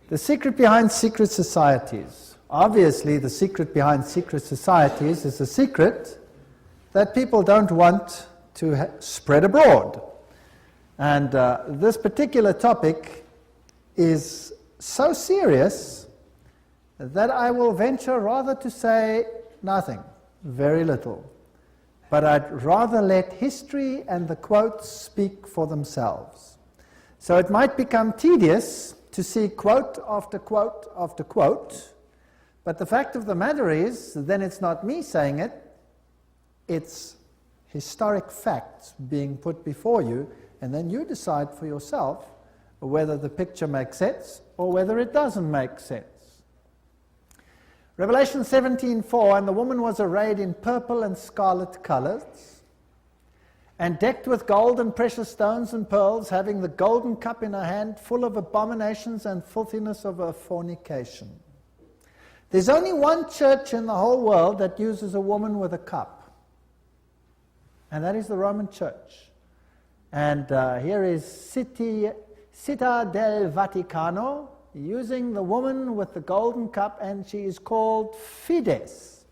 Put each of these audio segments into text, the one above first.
The secret behind secret societies. Obviously, the secret behind secret societies is a secret that people don't want to spread abroad. And this particular topic is so serious that I will venture rather to say nothing, very little. But I'd rather let history and the quotes speak for themselves. So it might become tedious to see quote after quote after quote, but the fact of the matter is, then it's not me saying it, it's historic facts being put before you, and then you decide for yourself whether the picture makes sense or whether it doesn't make sense. Revelation 17:4, and the woman was arrayed in purple and scarlet colors, and decked with gold and precious stones and pearls, having the golden cup in her hand, full of abominations and filthiness of her fornication. There's only one church in the whole world that uses a woman with a cup, and that is the Roman Church. And here is Città del Vaticano, using the woman with the golden cup, and she is called Fides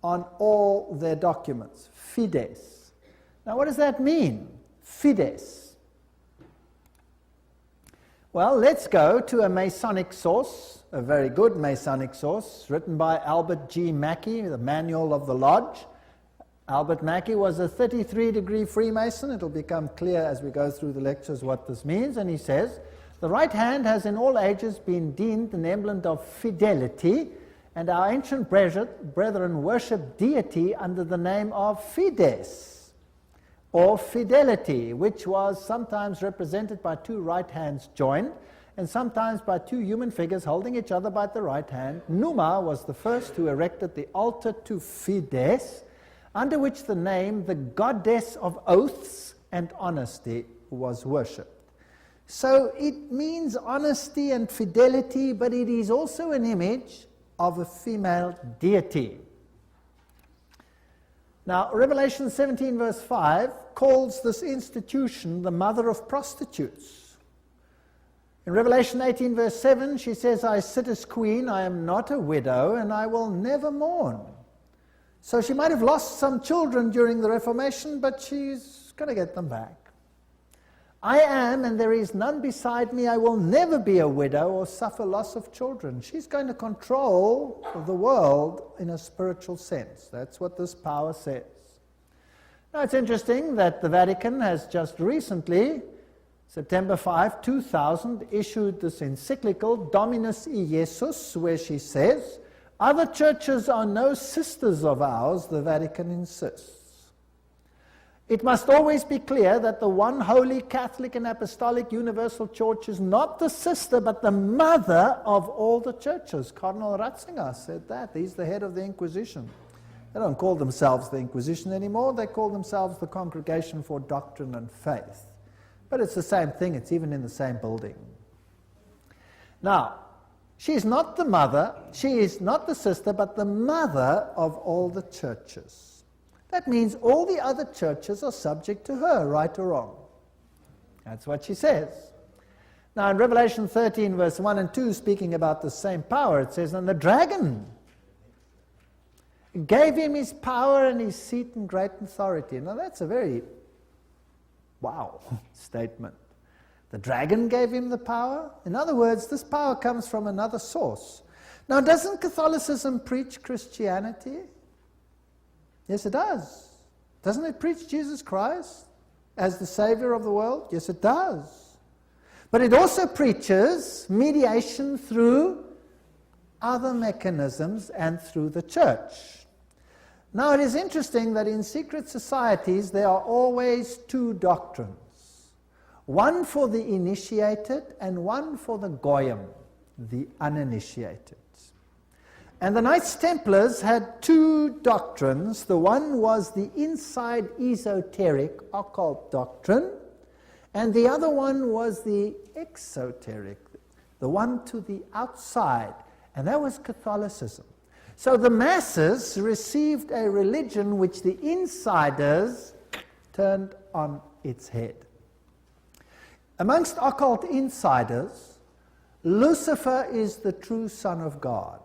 on all their documents. Fides. Now, what does that mean? Fides. Well, let's go to a Masonic source, a very good Masonic source, written by Albert G. Mackey, the Manual of the Lodge. Albert Mackey was a 33-degree Freemason. It'll become clear as we go through the lectures what this means. And he says, the right hand has in all ages been deemed an emblem of fidelity, and our ancient brethren worship deity under the name of Fides, or fidelity, which was sometimes represented by two right hands joined, and sometimes by two human figures holding each other by the right hand. Numa was the first who erected the altar to Fides, under which the name, the goddess of oaths and honesty, was worshipped. So it means honesty and fidelity, but it is also an image of a female deity. Now, Revelation 17 verse 5 calls this institution the mother of prostitutes. In Revelation 18 verse 7, she says, I sit as queen, I am not a widow, and I will never mourn. So she might have lost some children during the Reformation, but she's going to get them back. I am, and there is none beside me. I will never be a widow or suffer loss of children. She's going to control the world in a spiritual sense. That's what this power says. Now, it's interesting that the Vatican has just recently, September 5, 2000, issued this encyclical, Dominus Iesus, where she says, other churches are no sisters of ours, the Vatican insists. It must always be clear that the one holy Catholic and Apostolic Universal Church is not the sister, but the mother of all the churches. Cardinal Ratzinger said that. He's the head of the Inquisition. They don't call themselves the Inquisition anymore. They call themselves the Congregation for Doctrine and Faith. But it's the same thing. It's even in the same building. Now, she is not the mother, she is not the sister, but the mother of all the churches. That means all the other churches are subject to her, right or wrong. That's what she says. Now in Revelation 13 verse 1 and 2, speaking about the same power, it says, and the dragon gave him his power and his seat and great authority. Now that's a very, wow, statement. The dragon gave him the power. In other words, this power comes from another source. Now, doesn't Catholicism preach Christianity? Yes, it does. Doesn't it preach Jesus Christ as the Savior of the world? Yes, it does. But it also preaches mediation through other mechanisms and through the church. Now, it is interesting that in secret societies there are always two doctrines. One for the initiated and one for the goyim, the uninitiated. And the Knights Templars had two doctrines. The one was the inside esoteric occult doctrine, and the other one was the exoteric, the one to the outside, and that was Catholicism. So the masses received a religion which the insiders turned on its head. Amongst occult insiders, Lucifer is the true Son of God.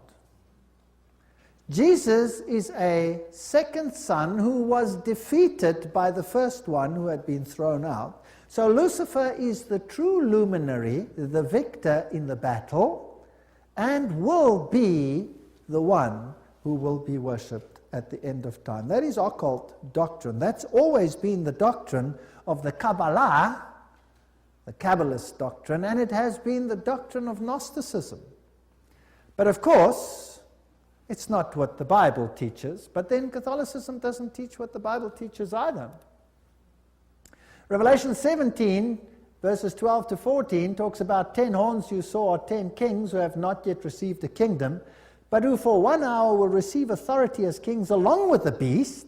Jesus is a second son who was defeated by the first one who had been thrown out. So Lucifer is the true luminary, the victor in the battle, and will be the one who will be worshipped at the end of time. That is occult doctrine. That's always been the doctrine of the Kabbalah, the Kabbalist doctrine, and it has been the doctrine of Gnosticism. But of course, it's not what the Bible teaches, but then Catholicism doesn't teach what the Bible teaches either. Revelation 17, verses 12 to 14, talks about 10 horns you saw are 10 kings who have not yet received a kingdom, but who for 1 hour will receive authority as kings along with the beast.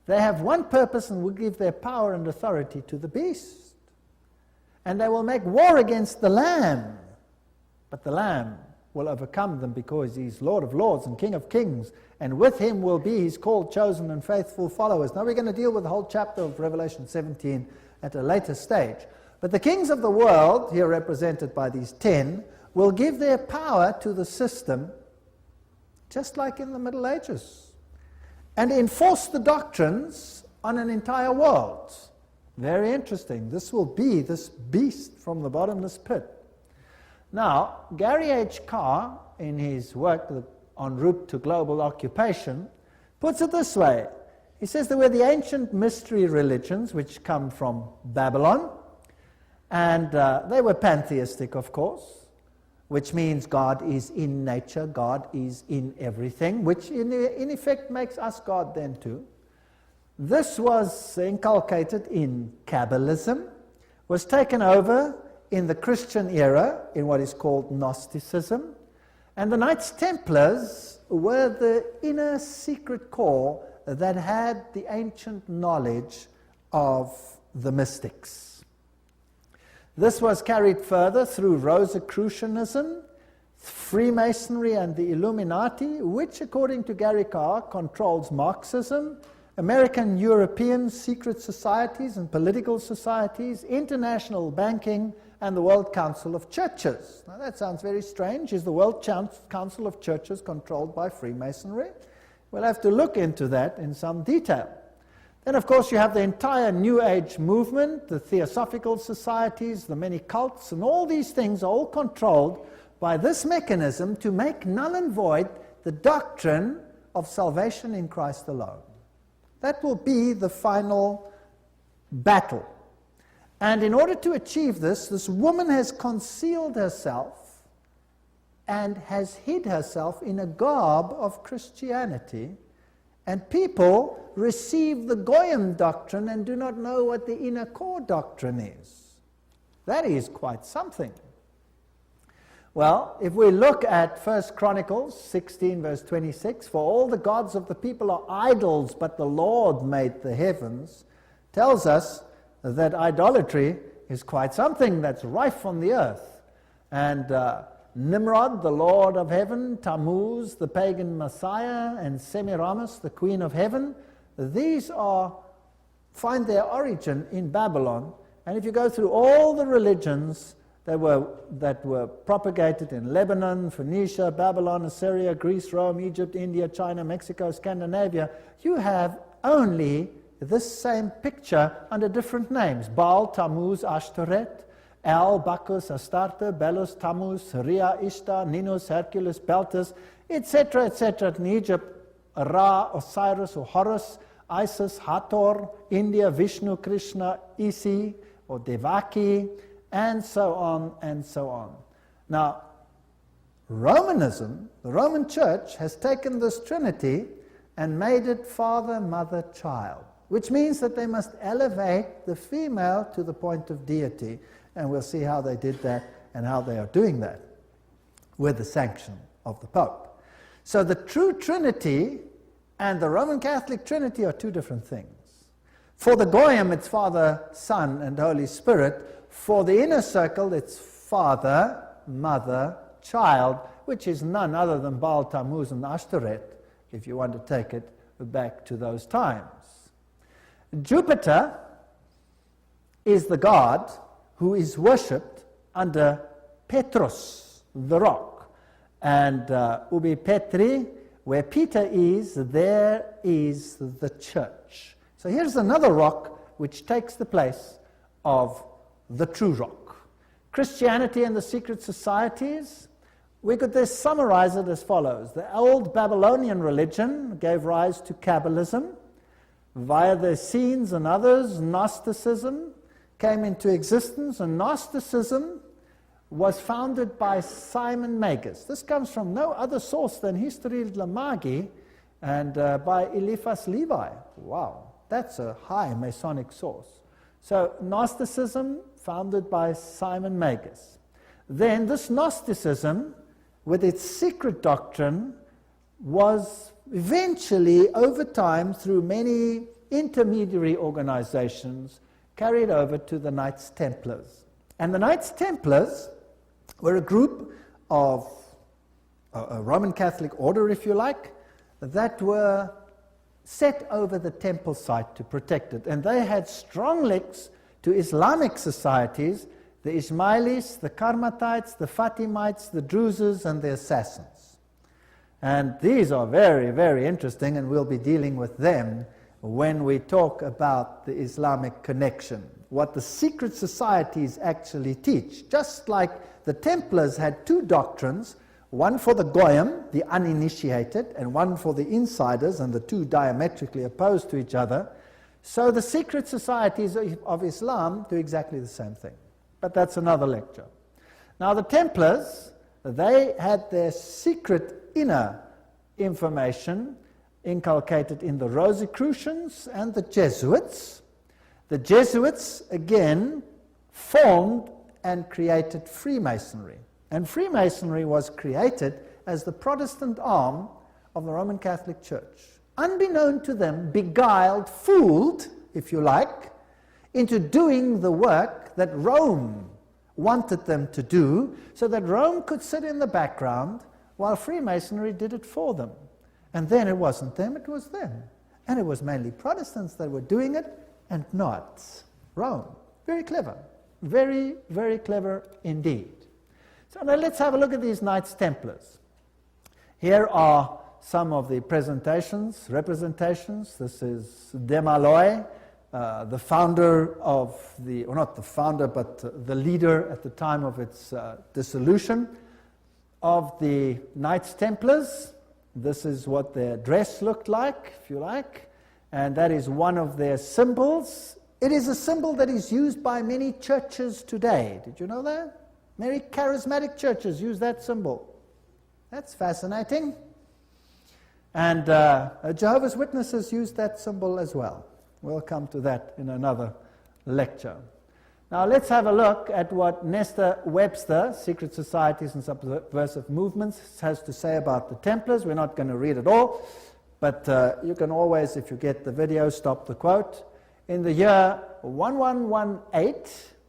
They have one purpose and will give their power and authority to the beast. And they will make war against the Lamb, but the Lamb will overcome them because he's Lord of lords and King of kings, and with him will be his called, chosen, and faithful followers. Now we're going to deal with the whole chapter of Revelation 17 at a later stage. But the kings of the world, here represented by these 10, will give their power to the system, just like in the Middle Ages, and enforce the doctrines on an entire world. Very interesting. This will be this beast from the bottomless pit. Now, Gary H. Carr, in his work En route to global occupation, puts it this way. He says there were the ancient mystery religions which come from Babylon, and they were pantheistic, of course, which means God is in nature, God is in everything, which in effect makes us God then too. This was inculcated in Kabbalism, was taken over in the Christian era in what is called Gnosticism, and the Knights Templars were the inner secret core that had the ancient knowledge of the mystics. This was carried further through Rosicrucianism, Freemasonry, and the Illuminati, which, according to Gary Carr, controls Marxism, American European secret societies and political societies, international banking, and the World Council of Churches. Now that sounds very strange. Is the World Council of Churches controlled by Freemasonry? We'll have to look into that in some detail. Then, of course, you have the entire New Age movement, the Theosophical societies, the many cults, and all these things are all controlled by this mechanism to make null and void the doctrine of salvation in Christ alone. That will be the final battle. And in order to achieve this, this woman has concealed herself and has hid herself in a garb of Christianity, and people receive the Goyim doctrine and do not know what the inner core doctrine is. That is quite something. Well, if we look at 1 Chronicles 16, verse 26, for all the gods of the people are idols, but the Lord made the heavens, tells us that idolatry is quite something that's rife on the earth. And Nimrod, the Lord of heaven, Tammuz, the pagan Messiah, and Semiramis, the Queen of heaven, these find their origin in Babylon. And if you go through all the religions that were propagated in Lebanon, Phoenicia, Babylon, Assyria, Greece, Rome, Egypt, India, China, Mexico, Scandinavia, you have only this same picture under different names: Baal, Tammuz, Ashtoreth, El, Bacchus, Astarte, Belus, Tammuz, Rhea, Ishtar, Ninus, Hercules, Beltis, etc., etc. In Egypt, Ra, Osiris or Horus, Isis, Hathor, India, Vishnu, Krishna, Isi or Devaki, and so on and so on. Now, Romanism, the Roman Church, has taken this Trinity and made it Father, Mother, Child, which means that they must elevate the female to the point of deity. And we'll see how they did that and how they are doing that with the sanction of the Pope. So the true Trinity and the Roman Catholic Trinity are two different things. For the Goyim, it's Father, Son, and Holy Spirit. For the inner circle, it's Father, Mother, Child, which is none other than Baal, Tammuz, and Ashtoreth, if you want to take it back to those times. Jupiter is the god who is worshipped under Petrus. the rock. And ubi Petri, where Peter is, there is the church. So here's another rock which takes the place of the true rock. Christianity and the secret societies, we could just summarize it as follows. The old Babylonian religion gave rise to Kabbalism. Via the Essenes and others, Gnosticism came into existence, and Gnosticism was founded by Simon Magus. This comes from no other source than Historia de la Magie and by Eliphas Levi. Wow, that's a high Masonic source. So Gnosticism, founded by Simon Magus. Then this Gnosticism, with its secret doctrine, was eventually, over time, through many intermediary organizations, carried over to the Knights Templars. And the Knights Templars were a group of a Roman Catholic order, if you like, that were set over the temple site to protect it. And they had strong links to Islamic societies, the Ismailis, the Karmatites, the Fatimites, the Druzes, and the Assassins. And these are very, very interesting, and we'll be dealing with them when we talk about the Islamic connection, what the secret societies actually teach. Just like the Templars had two doctrines, one for the Goyim, the uninitiated, and one for the insiders, and the two diametrically opposed to each other, so the secret societies of Islam do exactly the same thing. But that's another lecture. Now the Templars, they had their secret inner information inculcated in the Rosicrucians and the Jesuits. The Jesuits, again, formed and created Freemasonry. And Freemasonry was created as the Protestant arm of the Roman Catholic Church. Unbeknown to them, beguiled, fooled, if you like, into doing the work that Rome wanted them to do, so that Rome could sit in the background while Freemasonry did it for them. And then it wasn't them, it was them. And it was mainly Protestants that were doing it, and not Rome. Very clever. Very, very clever indeed. So now let's have a look at these Knights Templars. Here are some of the representations. This is Desmaloy, the founder of the, or not the founder, but the leader at the time of its dissolution of the Knights Templars. This is what their dress looked like, if you like, and that is one of their symbols. It is a symbol that is used by many churches today. Did you know that? Many charismatic churches use that symbol. That's fascinating. And Jehovah's Witnesses use that symbol as well. We'll come to that in another lecture. Now let's have a look at what Nestor Webster, Secret Societies and Subversive Movements, has to say about the Templars. We're not going to read it all, but you can always, if you get the video, stop the quote. In the year 1118,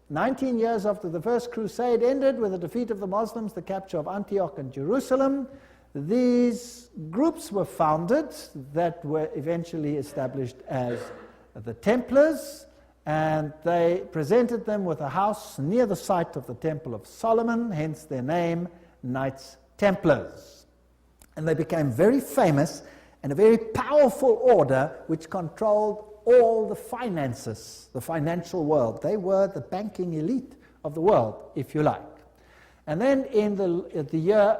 19 years after the First Crusade ended with the defeat of the Muslims, the capture of Antioch and Jerusalem, these groups were founded that were eventually established as the Templars, and they presented them with a house near the site of the Temple of Solomon, hence their name, Knights Templars. And they became very famous and a very powerful order which controlled all the finances, the financial world. They were the banking elite of the world, if you like. And then in the year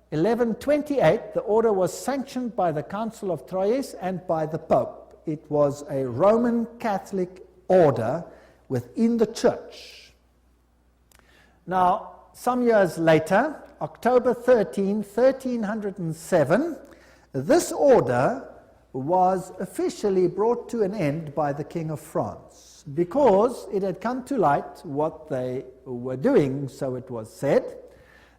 1128, the order was sanctioned by the Council of Troyes and by the Pope. It was a Roman Catholic order within the church. Now, some years later, October 13, 1307, this order was officially brought to an end by the King of France because it had come to light what they were doing, so it was said.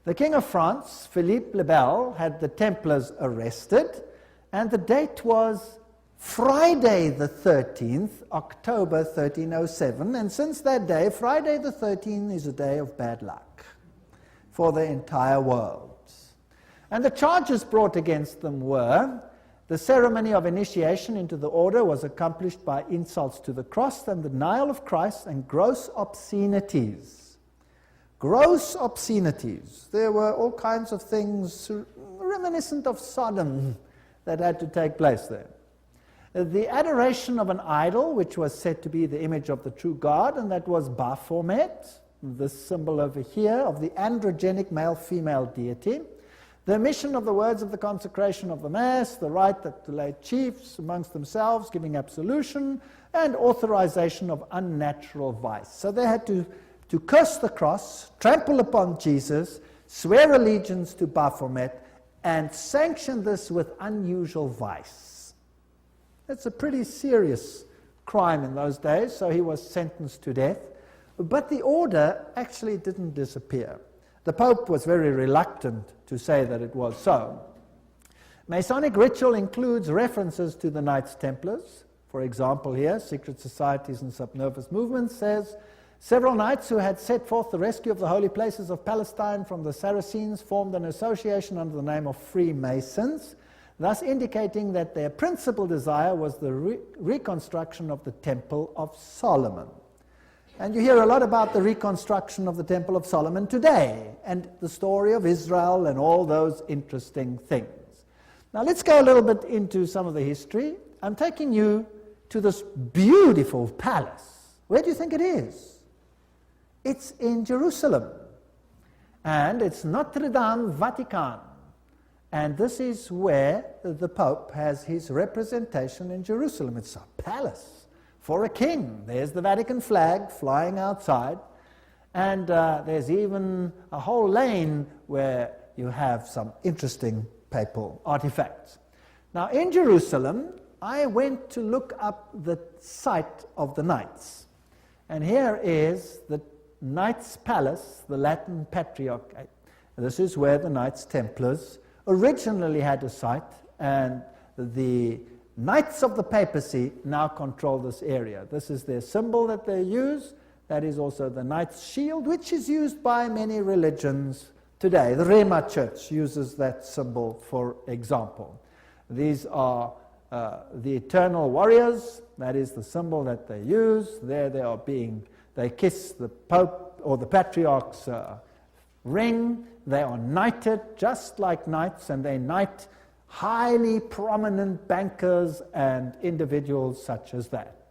The King of France, Philippe le Bel, had the Templars arrested, and the date was Friday the 13th, October 1307, and since that day, Friday the 13th is a day of bad luck for the entire world. And the charges brought against them were: the ceremony of initiation into the order was accomplished by insults to the cross and the denial of Christ and gross obscenities. gross obscenities. There were all kinds of things reminiscent of Sodom that had to take place there. The adoration of an idol, which was said to be the image of the true God, and that was Baphomet, this symbol over here of the androgenic male-female deity. The omission of the words of the consecration of the Mass, the right that the lay chiefs amongst themselves giving absolution, and authorization of unnatural vice. So they had to curse the cross, trample upon Jesus, swear allegiance to Baphomet, and sanction this with unusual vice. It's a pretty serious crime in those days, so he was sentenced to death. But the order actually didn't disappear. The Pope was very reluctant to say that it was so. Masonic ritual includes references to the Knights Templars. For example here, Secret Societies and Subnervous Movements says, several knights who had set forth the rescue of the holy places of Palestine from the Saracens formed an association under the name of Freemasons, thus indicating that their principal desire was the reconstruction of the Temple of Solomon. And you hear a lot about the reconstruction of the Temple of Solomon today, and the story of Israel and all those interesting things. Now let's go a little bit into some of the history. I'm taking you to this beautiful palace. Where do you think it is? It's in Jerusalem. And it's Notre Dame, Vatican. And this is where the Pope has his representation in Jerusalem. It's a palace for a king. There's the Vatican flag flying outside, and there's even a whole lane where you have some interesting papal artifacts. Now in Jerusalem, I went to look up the site of the Knights. And here is the Knights Palace, the Latin Patriarch. This is where the Knights Templars originally had a site, and the Knights of the Papacy now control this area. This is their symbol that they use. That is also the Knight's shield, which is used by many religions today. The Rema Church uses that symbol, for example. These are the eternal warriors. That is the symbol that they use. There they kiss the Pope or the Patriarch's ring. They are knighted just like knights, and they knight highly prominent bankers and individuals such as that.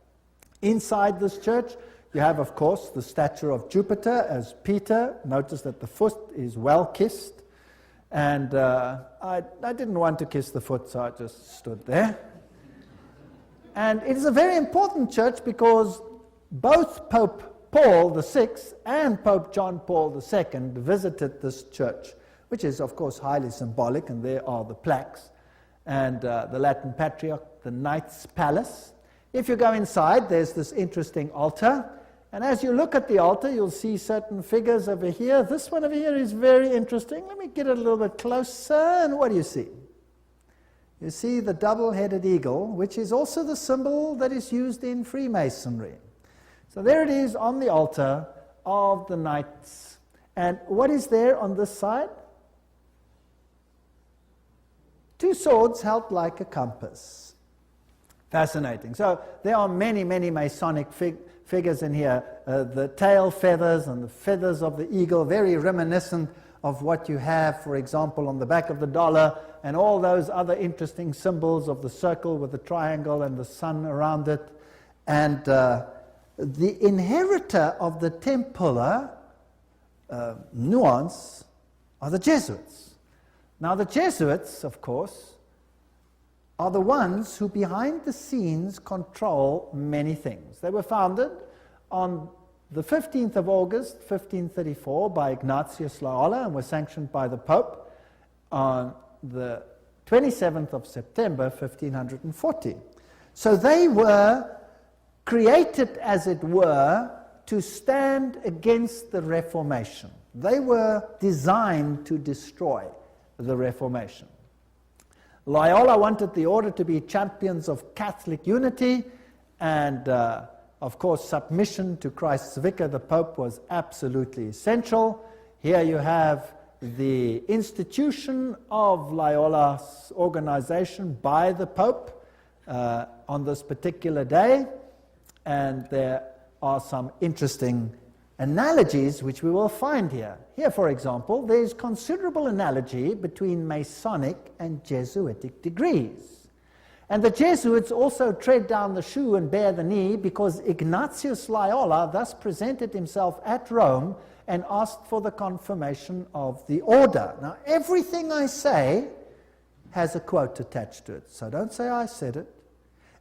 Inside this church, you have, of course, the statue of Jupiter as Peter. Notice that the foot is well kissed. And I didn't want to kiss the foot, so I just stood there. And it is a very important church because both Pope Paul VI and Pope John Paul II visited this church, which is, of course, highly symbolic, and there are the plaques. And the Latin Patriarch, the Knights Palace. If you go inside, there's this interesting altar. And as you look at the altar, you'll see certain figures over here. This one over here is very interesting. Let me get it a little bit closer. And what do you see? You see the double-headed eagle, which is also the symbol that is used in Freemasonry. So there it is on the altar of the Knights. And what is there on this side? Two swords held like a compass. Fascinating. So there are many, many Masonic figures in here. The tail feathers and the feathers of the eagle, very reminiscent of what you have, for example, on the back of the dollar, and all those other interesting symbols of the circle with the triangle and the sun around it. And the inheritor of the Templar nuance are the Jesuits. Now the Jesuits, of course, are the ones who behind the scenes control many things. They were founded on the 15th of August, 1534 by Ignatius Loyola and were sanctioned by the Pope on the 27th of September, 1540. So they were created, as it were, to stand against the Reformation. They were designed to destroy the Reformation. Loyola wanted the order to be champions of Catholic unity, and of course submission to Christ's vicar, the Pope, was absolutely essential. Here you have the institution of Loyola's organization by the Pope on this particular day, and there are some interesting analogies which we will find here. Here, for example, there is considerable analogy between Masonic and Jesuitic degrees. And the Jesuits also tread down the shoe and bear the knee because Ignatius Loyola thus presented himself at Rome and asked for the confirmation of the order. Now, everything I say has a quote attached to it, so don't say I said it.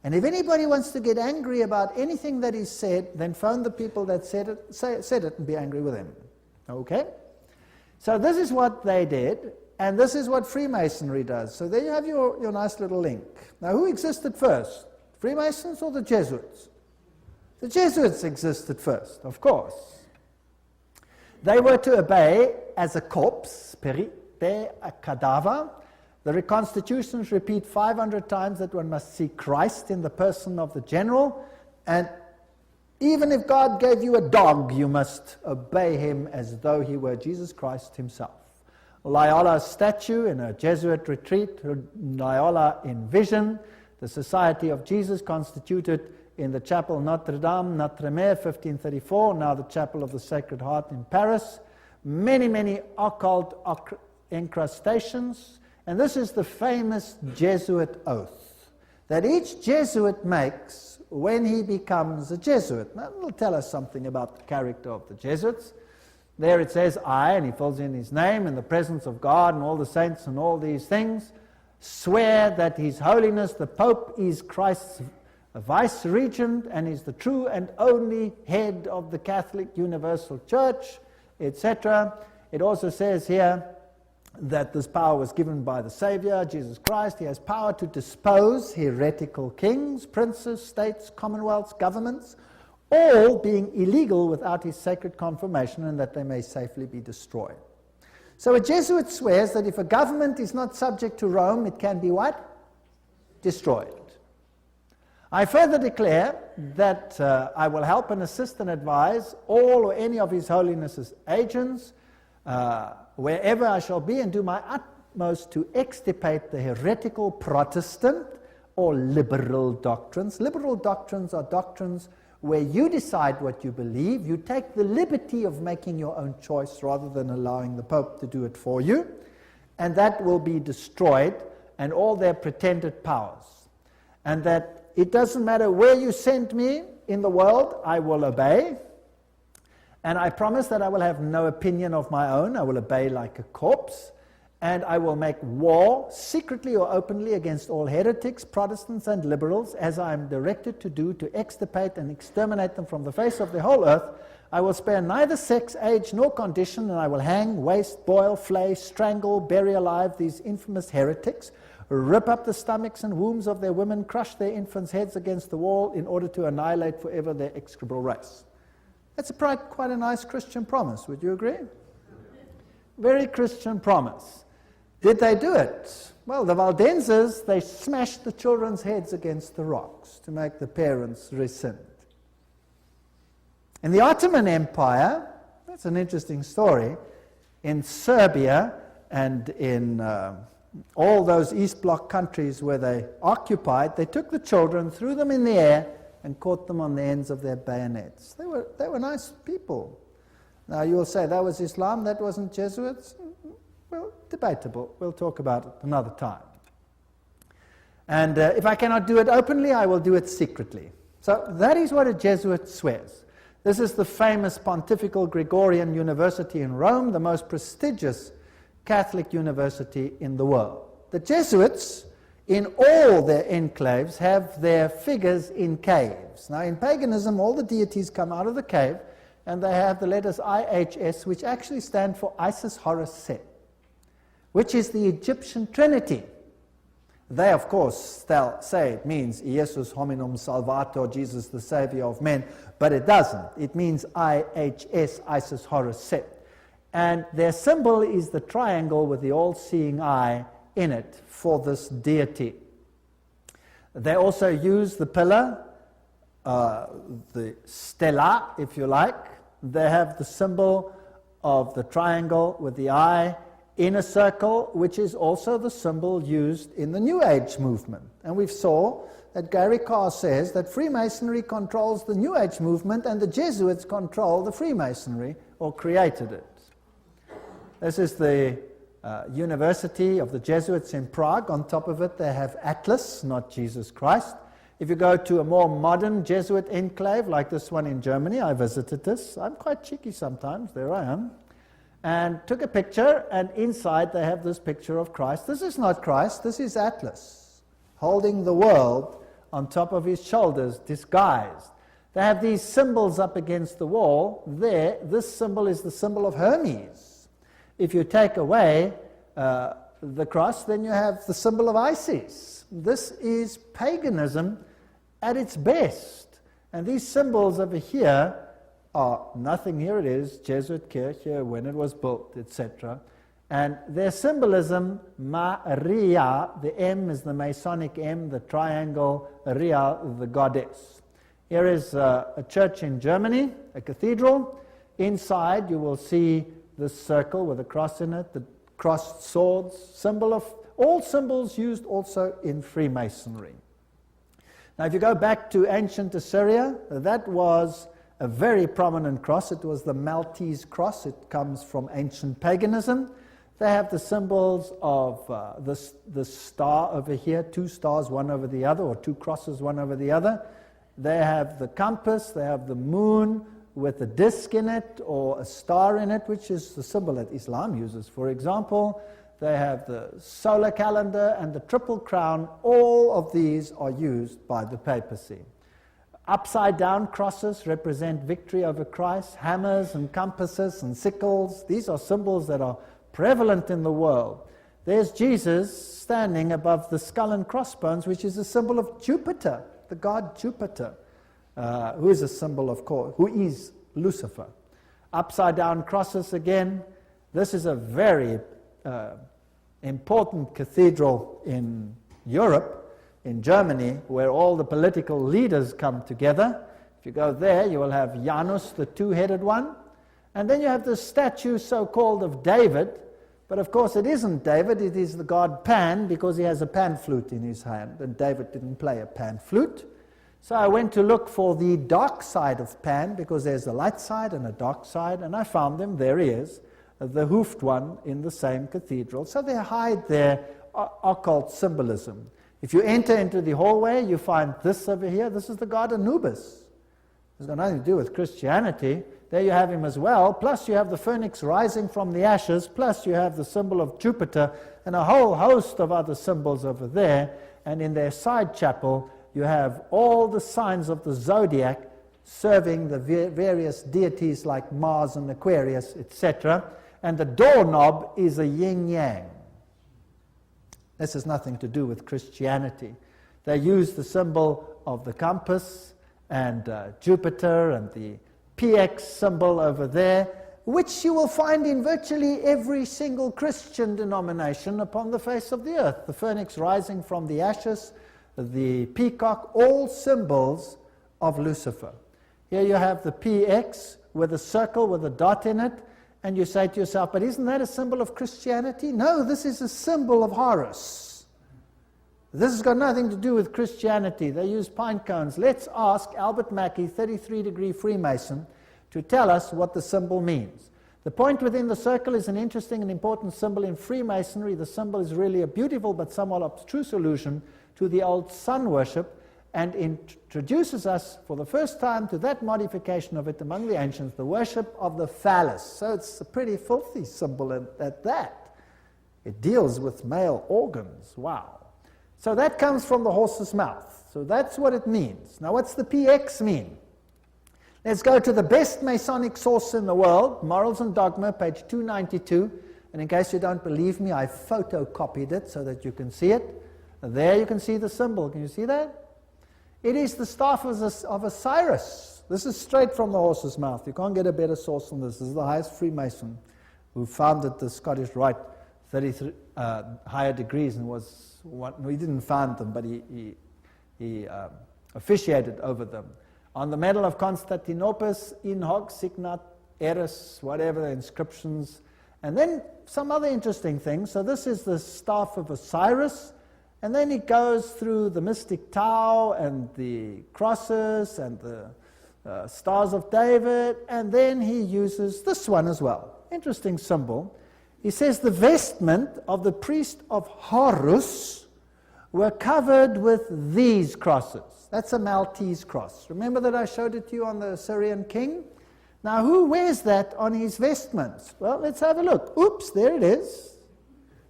And if anybody wants to get angry about anything that is said, then phone the people that said it and be angry with them. Okay? So this is what they did, and this is what Freemasonry does. So there you have your nice little link. Now, who existed first? Freemasons or the Jesuits? The Jesuits existed first, of course. They were to obey as a corpse, per a cadaver. The reconstitutions repeat 500 times that one must see Christ in the person of the general, and even if God gave you a dog, you must obey him as though he were Jesus Christ himself. Loyola's statue in a Jesuit retreat, Loyola in vision, the Society of Jesus constituted in the Chapel Notre-Dame, Notre-Dame, 1534, now the Chapel of the Sacred Heart in Paris. Many, many occult incrustations. And this is the famous Jesuit oath that each Jesuit makes when he becomes a Jesuit. Now, it'll tell us something about the character of the Jesuits. There it says, I, and he fills in his name, in the presence of God and all the saints and all these things, swear that His Holiness the Pope is Christ's vice-regent and is the true and only head of the Catholic Universal Church, etc. It also says here that this power was given by the Savior, Jesus Christ. He has power to dispose heretical kings, princes, states, commonwealths, governments, all being illegal without his sacred confirmation, and that they may safely be destroyed. So a Jesuit swears that if a government is not subject to Rome, it can be what? Destroyed. I further declare that I will help and assist and advise all or any of His Holiness's agents wherever I shall be, and do my utmost to extirpate the heretical Protestant or liberal doctrines. Liberal doctrines are doctrines where you decide what you believe. You take the liberty of making your own choice rather than allowing the Pope to do it for you. And that will be destroyed, and all their pretended powers. And that it doesn't matter where you send me in the world, I will obey. And I promise that I will have no opinion of my own. I will obey like a corpse. And I will make war, secretly or openly, against all heretics, Protestants and liberals, as I am directed to do, to extirpate and exterminate them from the face of the whole earth. I will spare neither sex, age, nor condition, and I will hang, waste, boil, flay, strangle, bury alive these infamous heretics, rip up the stomachs and wombs of their women, crush their infants' heads against the wall in order to annihilate forever their execrable race. That's quite a nice Christian promise, would you agree? Very Christian promise. Did they do it? Well, the Waldenses, they smashed the children's heads against the rocks to make the parents rescind. In the Ottoman Empire, that's an interesting story, in Serbia and in all those East Bloc countries where they occupied, they took the children, threw them in the air, and caught them on the ends of their bayonets. They were nice people. Now you will say, that was Islam, that wasn't Jesuits? Well, debatable. We'll talk about it another time. And if I cannot do it openly, I will do it secretly. So that is what a Jesuit swears. This is the famous Pontifical Gregorian University in Rome, the most prestigious Catholic university in the world. The Jesuits, in all their enclaves, have their figures in caves. Now, in paganism, all the deities come out of the cave, and they have the letters IHS, which actually stand for Isis, Horus, Set, which is the Egyptian Trinity. They, of course, say it means Jesus hominum salvator, Jesus the Savior of men, but it doesn't. It means IHS, Isis, Horus, Set. And their symbol is the triangle with the all-seeing eye in it for this deity. They also use the pillar, the stela, if you like. They have the symbol of the triangle with the eye in a circle, which is also the symbol used in the New Age movement. And we saw that Gary Carr says that Freemasonry controls the New Age movement and the Jesuits control the Freemasonry, or created it. This is the University of the Jesuits in Prague. On top of it they have Atlas, not Jesus Christ. If you go to a more modern Jesuit enclave like this one in Germany, I visited this. I'm quite cheeky sometimes, there I am. And took a picture, and inside they have this picture of Christ. This is not Christ, this is Atlas, holding the world on top of his shoulders, disguised. They have these symbols up against the wall. There, this symbol is the symbol of Hermes. If you take away the cross, then you have the symbol of Isis. This is paganism at its best. And these symbols over here are nothing. Here it is, Jesuit Kirche, when it was built, etc. And their symbolism, Maria, the M is the Masonic M, the triangle, Ria, the goddess. Here is a church in Germany, a cathedral. Inside you will see this circle with a cross in it, the crossed swords, symbol of all symbols used also in Freemasonry. Now if you go back to ancient Assyria, that was a very prominent cross. It was the Maltese Cross. It comes from ancient paganism. They have the symbols of the star over here, two stars one over the other, or two crosses one over the other. They have the compass, they have the moon with a disc in it or a star in it, which is the symbol that Islam uses, for example. They have the solar calendar and the triple crown. All of these are used by the papacy. Upside down crosses represent victory over Christ. Hammers and compasses and sickles, these are symbols that are prevalent in the world. There's Jesus standing above the skull and crossbones, which is a symbol of Jupiter, the god Jupiter, who is a symbol of course, who is Lucifer. Upside down crosses again. This is a very important cathedral in Europe, in Germany, where all the political leaders come together. If you go there, you will have Janus, the two-headed one, and then you have the statue so-called of David, but of course it isn't David, it is the god Pan, because he has a pan flute in his hand, and David didn't play a pan flute. So I went to look for the dark side of Pan, because there's a light side and a dark side, and I found him. There he is, the hoofed one in the same cathedral. So they hide their occult symbolism. If you enter into the hallway, you find this over here. This is the god Anubis. It's got nothing to do with Christianity. There you have him as well. Plus you have the phoenix rising from the ashes. Plus you have the symbol of Jupiter and a whole host of other symbols over there. And in their side chapel, you have all the signs of the zodiac serving the various deities like Mars and Aquarius, etc. And the doorknob is a yin-yang. This has nothing to do with Christianity. They use the symbol of the compass and Jupiter and the PX symbol over there, which you will find in virtually every single Christian denomination upon the face of the earth. The phoenix rising from the ashes, the peacock, all symbols of Lucifer. Here you have the PX with a circle with a dot in it, and you say to yourself, but isn't that a symbol of Christianity? No, this is a symbol of Horus. This has got nothing to do with Christianity. They use pine cones. Let's ask Albert Mackey, 33-degree Freemason, to tell us what the symbol means. The point within the circle is an interesting and important symbol in Freemasonry. The symbol is really a beautiful but somewhat abstruse allusion to the old sun worship, and introduces us for the first time to that modification of it among the ancients, the worship of the phallus. So it's a pretty filthy symbol at that. It deals with male organs. Wow. So that comes from the horse's mouth. So that's what it means. Now what's the PX mean? Let's go to the best Masonic source in the world, Morals and Dogma, page 292. And in case you don't believe me, I photocopied it so that you can see it. There you can see the symbol. Can you see that? It is the staff of Osiris. This is straight from the horse's mouth. You can't get a better source than this. This is the highest Freemason who founded the Scottish Rite, 33 higher degrees, and was one. He didn't found them, but he officiated over them. On the medal of Constantinople, in hoc signat eris, whatever the inscriptions, and then some other interesting things. So this is the staff of Osiris. And then he goes through the mystic Tau and the crosses and the stars of David, and then he uses this one as well. Interesting symbol. He says the vestment of the priest of Horus were covered with these crosses. That's a Maltese cross. Remember that I showed it to you on the Syrian king? Now, who wears that on his vestments? Well, let's have a look. Oops, there it is.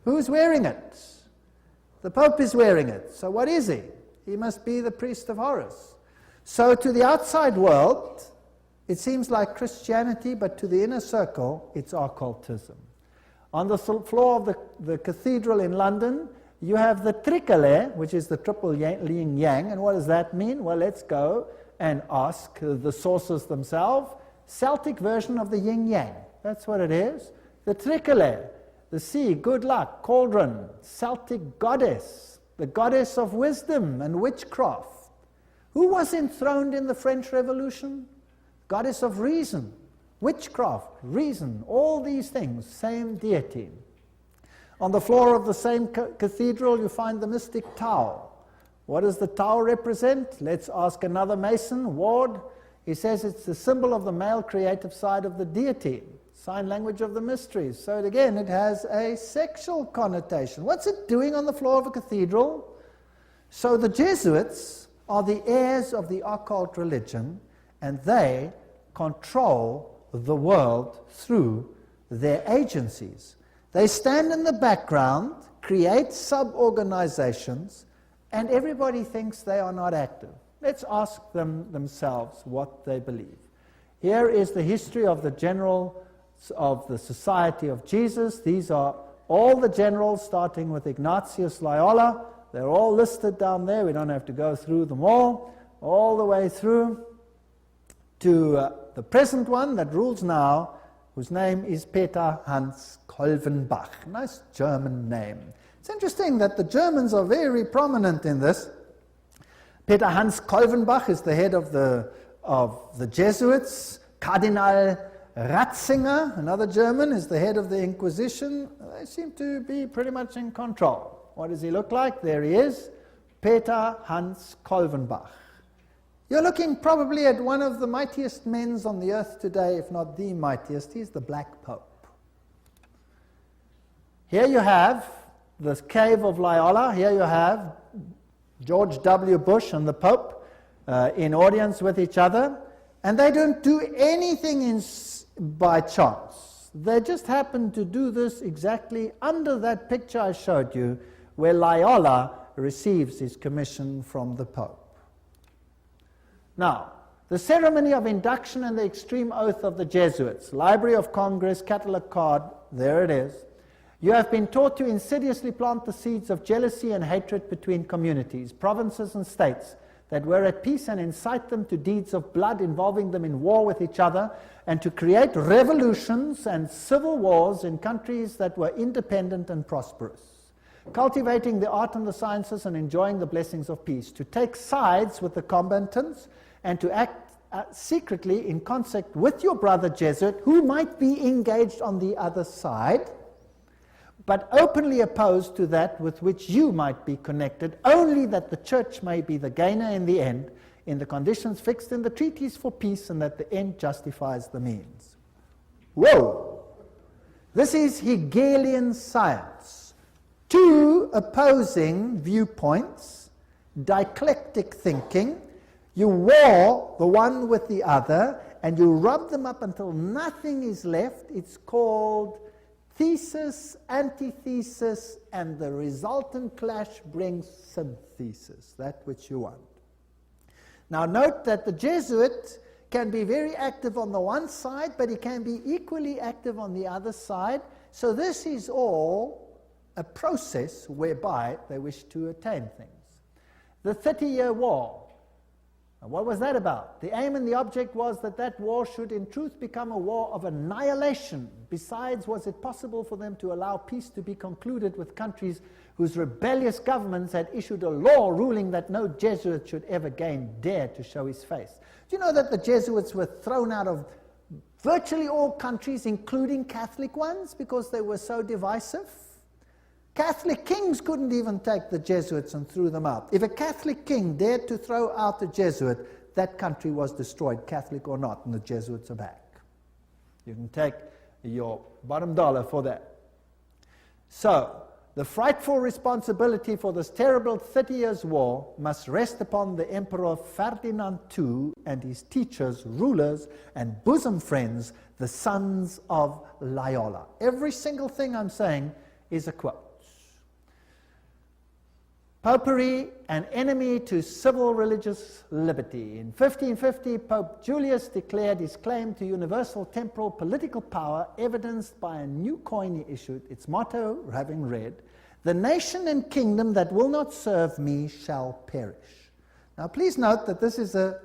Who's wearing it? The Pope is wearing it. So what is he? He must be the priest of Horus. So to the outside world, it seems like Christianity, but to the inner circle, it's occultism. On the floor of the cathedral in London, you have the tricole, which is the triple yin yang. And what does that mean? Well, let's go and ask the sources themselves. Celtic version of the yin yang. That's what it is. The tricole, the sea, good luck, cauldron, Celtic goddess, the goddess of wisdom and witchcraft. Who was enthroned in the French Revolution? Goddess of reason, witchcraft, reason, all these things, same deity. On the floor of the same cathedral, you find the mystic Tau. What does the Tau represent? Let's ask another Mason, Ward. He says it's the symbol of the male creative side of the deity, sign language of the mysteries. So again, it has a sexual connotation. What's it doing on the floor of a cathedral? So the Jesuits are the heirs of the occult religion, and they control the world through their agencies. They stand in the background, create sub-organizations, and everybody thinks they are not active. Let's ask them themselves what they believe. Here is the history of the generals of the Society of Jesus. These are all the generals, starting with Ignatius Loyola. They're all listed down there. We don't have to go through them all the way through to the present one that rules now, whose name is Peter Hans Kolvenbach. Nice German name. It's interesting that the Germans are very prominent in this. Peter Hans Kolvenbach is the head of the Jesuits. Cardinal Ratzinger, another German, is the head of the Inquisition. They seem to be pretty much in control. What does he look like? There he is, Peter Hans Kolvenbach. You're looking probably at one of the mightiest men on the earth today, if not the mightiest. He's the Black Pope. Here you have the cave of Loyola. Here you have George W. Bush and the Pope in audience with each other. And they don't do anything by chance. They just happen to do this exactly under that picture I showed you, where Loyola receives his commission from the Pope. Now, the ceremony of induction and the extreme oath of the Jesuits, Library of Congress, catalog card, there it is. You have been taught to insidiously plant the seeds of jealousy and hatred between communities, provinces and states that were at peace, and incite them to deeds of blood involving them in war with each other, and to create revolutions and civil wars in countries that were independent and prosperous. Cultivating the art and the sciences and enjoying the blessings of peace, to take sides with the combatants and to act secretly in concert with your brother Jesuit, who might be engaged on the other side, but openly opposed to that with which you might be connected, only that the church may be the gainer in the end, in the conditions fixed in the treaties for peace, and that the end justifies the means. Whoa! This is Hegelian science. Two opposing viewpoints, dialectic thinking. You war the one with the other, and you rub them up until nothing is left. It's called thesis, antithesis, and the resultant clash brings synthesis, that which you want. Now note that the Jesuit can be very active on the one side, but he can be equally active on the other side. So this is all a process whereby they wish to attain things. The 30-Year War. And what was that about? The aim and the object was that that war should in truth become a war of annihilation. Besides, was it possible for them to allow peace to be concluded with countries whose rebellious governments had issued a law ruling that no Jesuit should ever again dare to show his face? Do you know that the Jesuits were thrown out of virtually all countries, including Catholic ones, because they were so divisive? Catholic kings couldn't even take the Jesuits and threw them out. If a Catholic king dared to throw out a Jesuit, that country was destroyed, Catholic or not, and the Jesuits are back. You can take your bottom dollar for that. So, the frightful responsibility for this terrible 30 Years' War must rest upon the Emperor Ferdinand II and his teachers, rulers, and bosom friends, the sons of Loyola. Every single thing I'm saying is a quote. Popery, an enemy to civil religious liberty. In 1550, Pope Julius declared his claim to universal temporal political power, evidenced by a new coin he issued, its motto having read, "The nation and kingdom that will not serve me shall perish." Now please note that this is a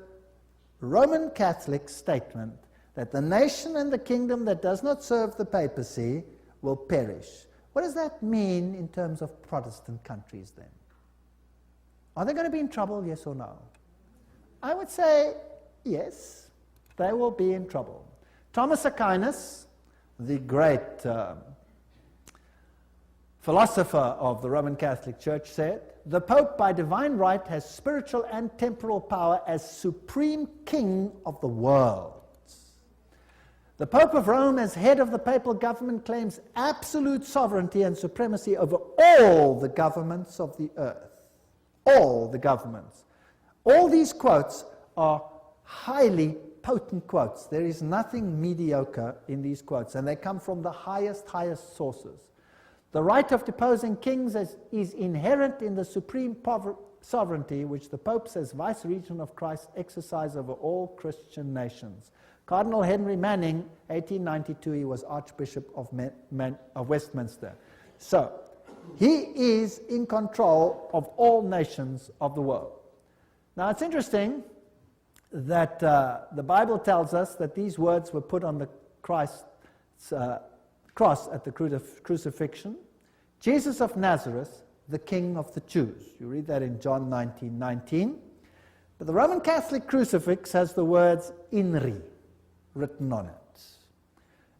Roman Catholic statement, that the nation and the kingdom that does not serve the papacy will perish. What does that mean in terms of Protestant countries then? Are they going to be in trouble, yes or no? I would say yes, they will be in trouble. Thomas Aquinas, the great philosopher of the Roman Catholic Church, said, "The Pope by divine right has spiritual and temporal power as supreme king of the world. The Pope of Rome, as head of the papal government, claims absolute sovereignty and supremacy over all the governments of the earth." All the governments. All these quotes are highly potent quotes. There is nothing mediocre in these quotes, and they come from the highest sources. The right of deposing kings is inherent in the supreme sovereignty which the popes as vice-regent of Christ exercise over all Christian nations. Cardinal Henry Manning, 1892, he was Archbishop of Westminster. So, he is in control of all nations of the world. Now it's interesting that the Bible tells us that these words were put on the Christ's cross at the crucifixion. Jesus of Nazareth, the King of the Jews. You read that in John 19:19. But the Roman Catholic crucifix has the words INRI written on it.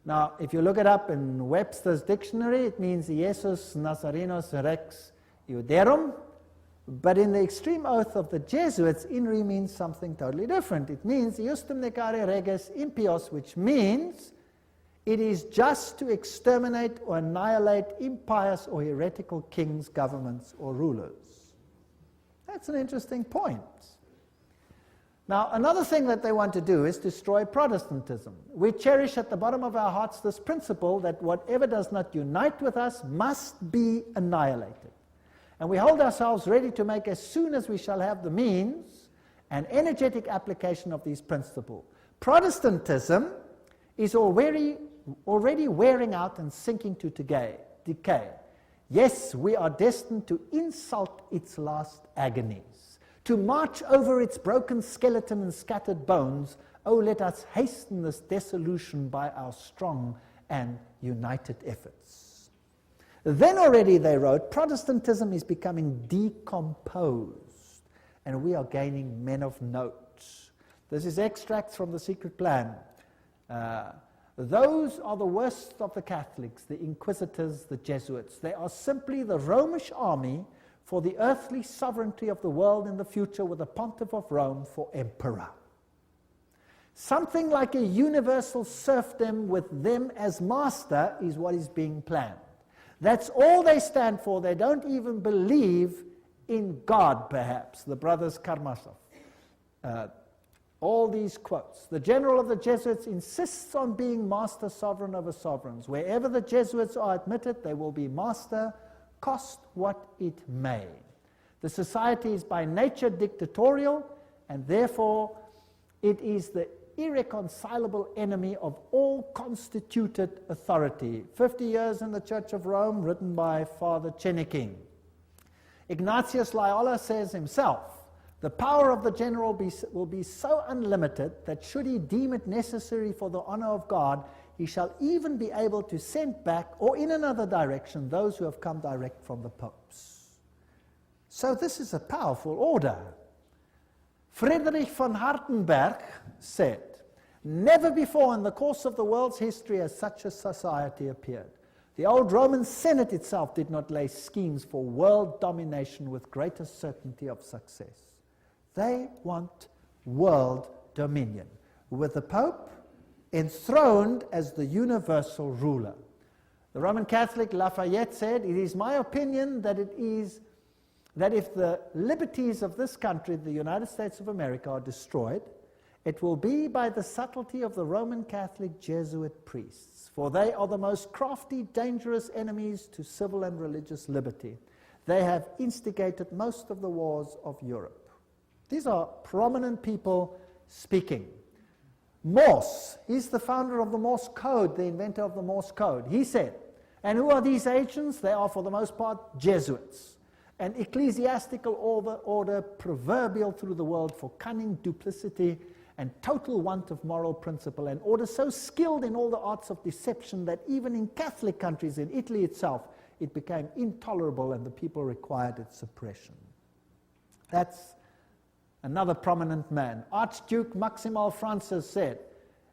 Now, if you look it up in Webster's dictionary, it means Jesus Nazarenos Rex Iuderum, but in the extreme oath of the Jesuits, INRI means something totally different. It means Iustum necare reges impios, which means it is just to exterminate or annihilate impious or heretical kings, governments, or rulers. That's an interesting point. Now, another thing that they want to do is destroy Protestantism. We cherish at the bottom of our hearts this principle that whatever does not unite with us must be annihilated. And we hold ourselves ready to make, as soon as we shall have the means, an energetic application of these principles. Protestantism is already wearing out and sinking to decay. Yes, we are destined to insult its last agonies, to march over its broken skeleton and scattered bones. Oh, let us hasten this dissolution by our strong and united efforts. Then already, they wrote, Protestantism is becoming decomposed, and we are gaining men of note. This is extracts from The Secret Plan. Those are the worst of the Catholics, the Inquisitors, the Jesuits. They are simply the Romish army for the earthly sovereignty of the world in the future, with the Pontiff of Rome for emperor. Something like a universal serfdom with them as master is what is being planned. That's all they stand for. They don't even believe in God, perhaps, the brothers Karamazov. All these quotes. The general of the Jesuits insists on being master sovereign over sovereigns. Wherever the Jesuits are admitted, they will be master, cost what it may. The society is by nature dictatorial, and therefore it is the irreconcilable enemy of all constituted authority. 50 Years in the Church of Rome, written by Father Cheniking. Ignatius Loyola says himself, the power of the general will be so unlimited that should he deem it necessary for the honor of God, he shall even be able to send back, or in another direction, those who have come direct from the popes. So this is a powerful order. Friedrich von Hartenberg said, never before in the course of the world's history has such a society appeared. The old Roman Senate itself did not lay schemes for world domination with greater certainty of success. They want world dominion, with the Pope enthroned as the universal ruler. The Roman Catholic Lafayette said, "It is my opinion that if the liberties of this country, the United States of America, are destroyed, it will be by the subtlety of the Roman Catholic Jesuit priests, for they are the most crafty, dangerous enemies to civil and religious liberty. They have instigated most of the wars of Europe." These are prominent people speaking. Morse, he's the founder of the Morse code, the inventor of the Morse code. He said, and who are these agents? They are for the most part Jesuits, an ecclesiastical order proverbial through the world for cunning, duplicity, and total want of moral principle, an order so skilled in all the arts of deception that even in Catholic countries, in Italy itself, it became intolerable and the people required its suppression. That's another prominent man. Archduke Maximal Francis said,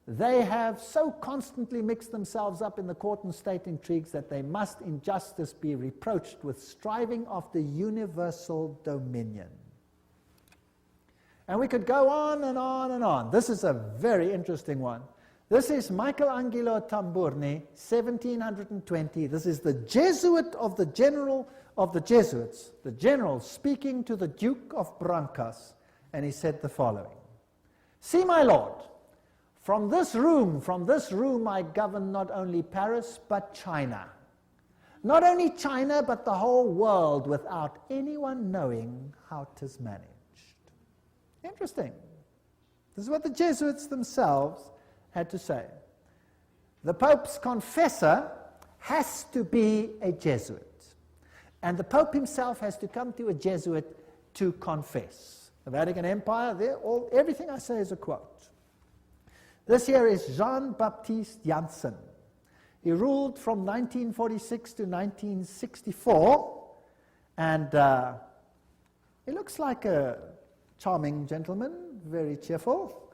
"They have so constantly mixed themselves up in the court and state intrigues that they must in justice be reproached with striving after universal dominion." And we could go on and on and on. This is a very interesting one. This is Michelangelo Tamburni, 1720. This is the Jesuit of the Jesuits, the general speaking to the Duke of Brancas. And he said the following: "See, my lord, from this room I govern not only Paris, but China. Not only China, but the whole world, without anyone knowing how 'tis managed." Interesting. This is what the Jesuits themselves had to say. The Pope's confessor has to be a Jesuit. And the Pope himself has to come to a Jesuit to confess. The Vatican Empire, everything I say is a quote. This here is Jean-Baptiste Johnson. He ruled from 1946 to 1964, and he looks like a charming gentleman, very cheerful.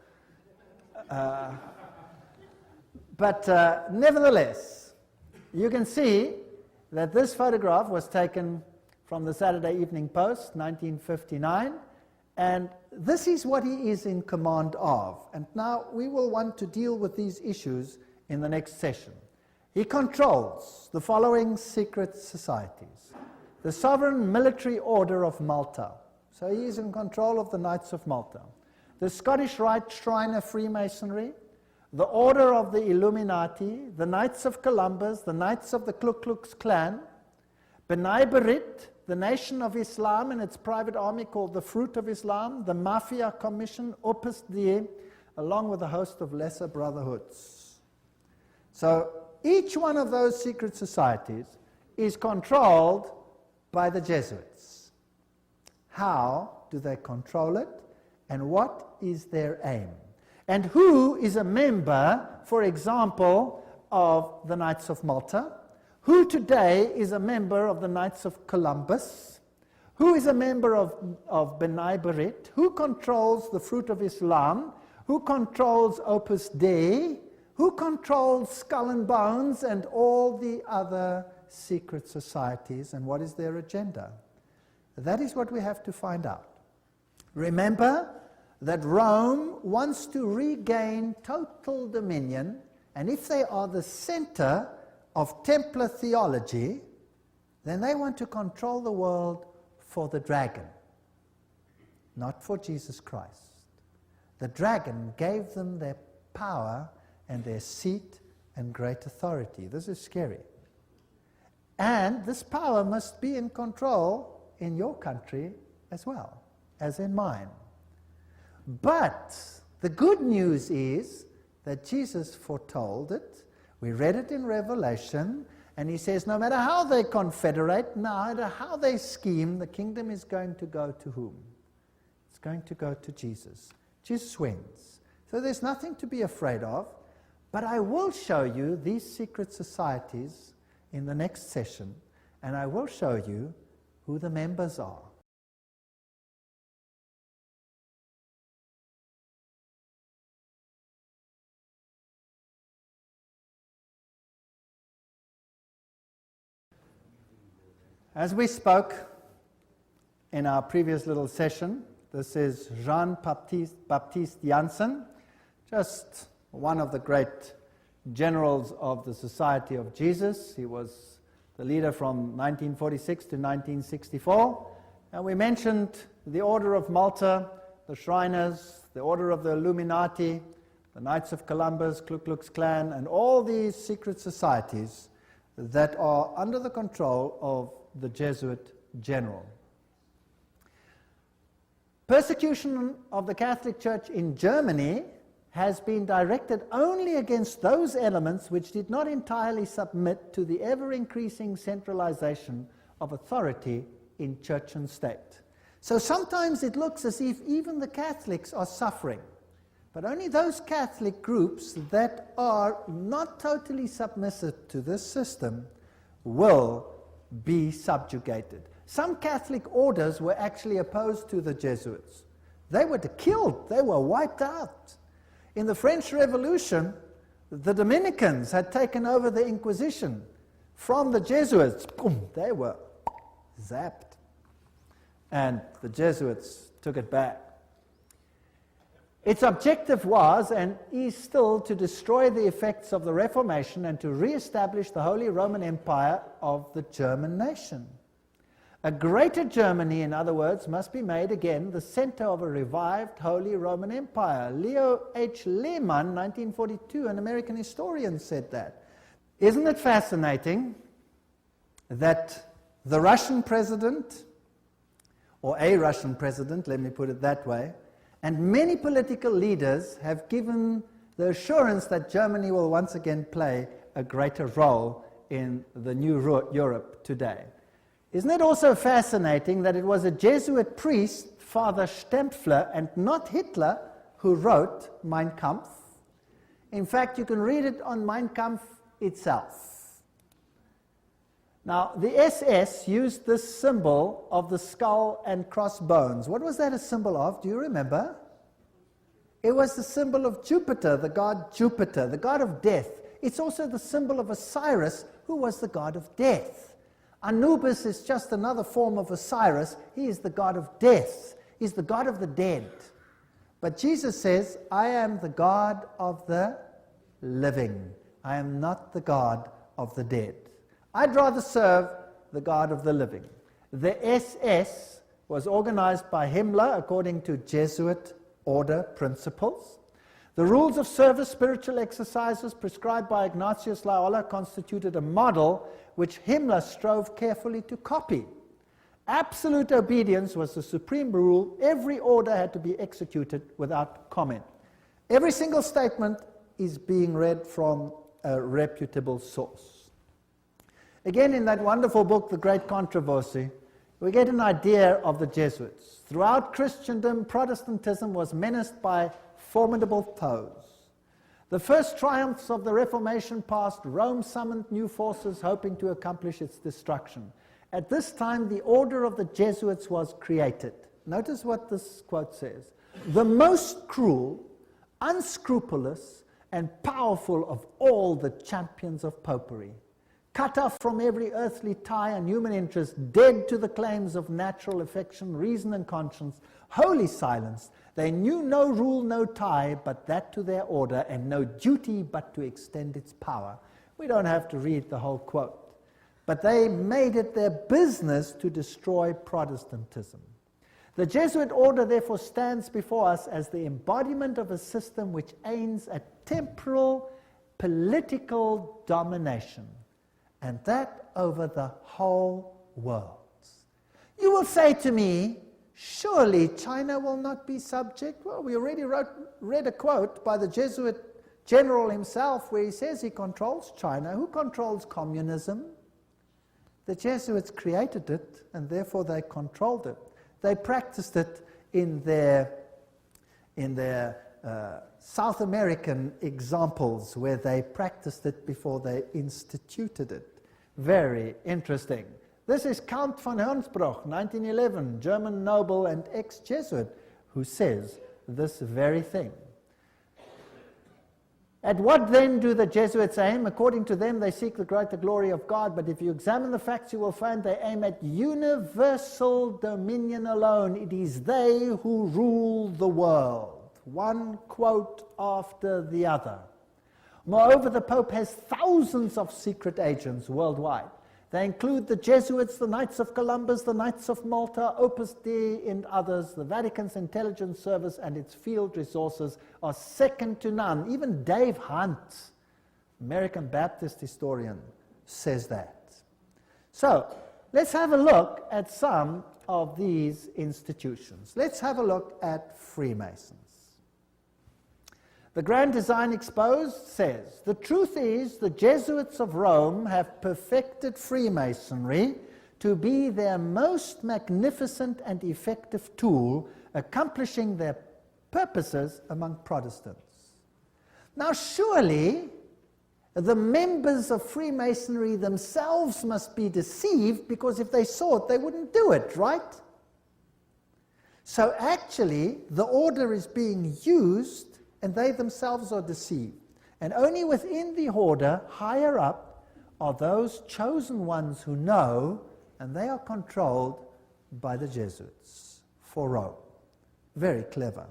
But nevertheless, you can see that this photograph was taken from the Saturday Evening Post, 1959, and this is what he is in command of. And now we will want to deal with these issues in the next session. He controls the following secret societies: the Sovereign Military Order of Malta. So he is in control of the Knights of Malta. The Scottish Rite Shrine of Freemasonry, the Order of the Illuminati, the Knights of Columbus, the Knights of the Ku Klux Klan, B'nai B'rith, the Nation of Islam and its private army called the Fruit of Islam, the Mafia Commission, Opus Dei, along with a host of lesser brotherhoods. So each one of those secret societies is controlled by the Jesuits. How do they control it, and what is their aim? And who is a member, for example, of the Knights of Malta? Who today is a member of the Knights of Columbus? Who is a member of B'nai B'rith? Who controls the Fruit of Islam? Who controls Opus Dei? Who controls Skull and Bones and all the other secret societies, and what is their agenda? That is what we have to find out. Remember that Rome wants to regain total dominion, and if they are the center of Templar theology, then they want to control the world for the dragon, not for Jesus Christ. The dragon gave them their power and their seat and great authority. This is scary. And this power must be in control in your country as well as in mine. But the good news is that Jesus foretold it. We read it in Revelation, and he says no matter how they confederate, no matter how they scheme, the kingdom is going to go to whom? It's going to go to Jesus. Jesus wins. So there's nothing to be afraid of, but I will show you these secret societies in the next session, and I will show you who the members are. As we spoke in our previous little session, this is Jean-Baptiste Johnson, just one of the great generals of the Society of Jesus. He was the leader from 1946 to 1964. And we mentioned the Order of Malta, the Shriners, the Order of the Illuminati, the Knights of Columbus, Ku Klux Klan, and all these secret societies that are under the control of the Jesuit general. Persecution of the Catholic Church in Germany has been directed only against those elements which did not entirely submit to the ever-increasing centralization of authority in church and state. So sometimes it looks as if even the Catholics are suffering, but only those Catholic groups that are not totally submissive to this system will be subjugated. Some Catholic orders were actually opposed to the Jesuits. They were killed, they were wiped out. In the French Revolution, the Dominicans had taken over the Inquisition from the Jesuits. Boom, they were zapped. And the Jesuits took it back. Its objective was, and is still, to destroy the effects of the Reformation and to re-establish the Holy Roman Empire of the German nation. A greater Germany, in other words, must be made again the center of a revived Holy Roman Empire. Leo H. Lehman, 1942, an American historian, said that. Isn't it fascinating that the Russian president, or a Russian president, let me put it that way, and many political leaders have given the assurance that Germany will once again play a greater role in the new Europe today. Isn't it also fascinating that it was a Jesuit priest, Father Stempfler, and not Hitler, who wrote Mein Kampf? In fact, you can read it on Mein Kampf itself. Now, the SS used this symbol of the skull and crossbones. What was that a symbol of? Do you remember? It was the symbol of Jupiter, the god Jupiter, the god of death. It's also the symbol of Osiris, who was the god of death. Anubis is just another form of Osiris. He is the god of death. He's the god of the dead. But Jesus says, I am the God of the living. I am not the God of the dead. I'd rather serve the God of the living. The SS was organized by Himmler according to Jesuit order principles. The rules of service, spiritual exercises prescribed by Ignatius Loyola constituted a model which Himmler strove carefully to copy. Absolute obedience was the supreme rule. Every order had to be executed without comment. Every single statement is being read from a reputable source. Again, in that wonderful book, The Great Controversy, we get an idea of the Jesuits. Throughout Christendom, Protestantism was menaced by formidable foes. The first triumphs of the Reformation past, Rome summoned new forces hoping to accomplish its destruction. At this time, the order of the Jesuits was created. Notice what this quote says. The most cruel, unscrupulous, and powerful of all the champions of popery, cut off from every earthly tie and human interest, dead to the claims of natural affection, reason, and conscience, wholly silenced. They knew no rule, no tie, but that to their order, and no duty but to extend its power. We don't have to read the whole quote. But they made it their business to destroy Protestantism. The Jesuit order therefore stands before us as the embodiment of a system which aims at temporal political domination, and that over the whole world. You will say to me, surely China will not be subject? Well, we already read a quote by the Jesuit general himself where he says he controls China. Who controls communism? The Jesuits created it, and therefore they controlled it. They practiced it in their South American examples where they practiced it before they instituted it. Very interesting. This is Count von Hernsbruch, 1911, German noble and ex-Jesuit, who says this very thing. At what then do the Jesuits aim? According to them, they seek the greater glory of God, but if you examine the facts, you will find they aim at universal dominion alone. It is they who rule the world. One quote after the other. Moreover, the Pope has thousands of secret agents worldwide. They include the Jesuits, the Knights of Columbus, the Knights of Malta, Opus Dei, and others. The Vatican's intelligence service and its field resources are second to none. Even Dave Hunt, American Baptist historian, says that. So, let's have a look at some of these institutions. Let's have a look at Freemasons. The Grand Design Exposed says, the truth is the Jesuits of Rome have perfected Freemasonry to be their most magnificent and effective tool, accomplishing their purposes among Protestants. Now surely the members of Freemasonry themselves must be deceived, because if they saw it, they wouldn't do it, right? So actually the order is being used, and they themselves are deceived. And only within the order, higher up, are those chosen ones who know, and they are controlled by the Jesuits for Rome. Very clever.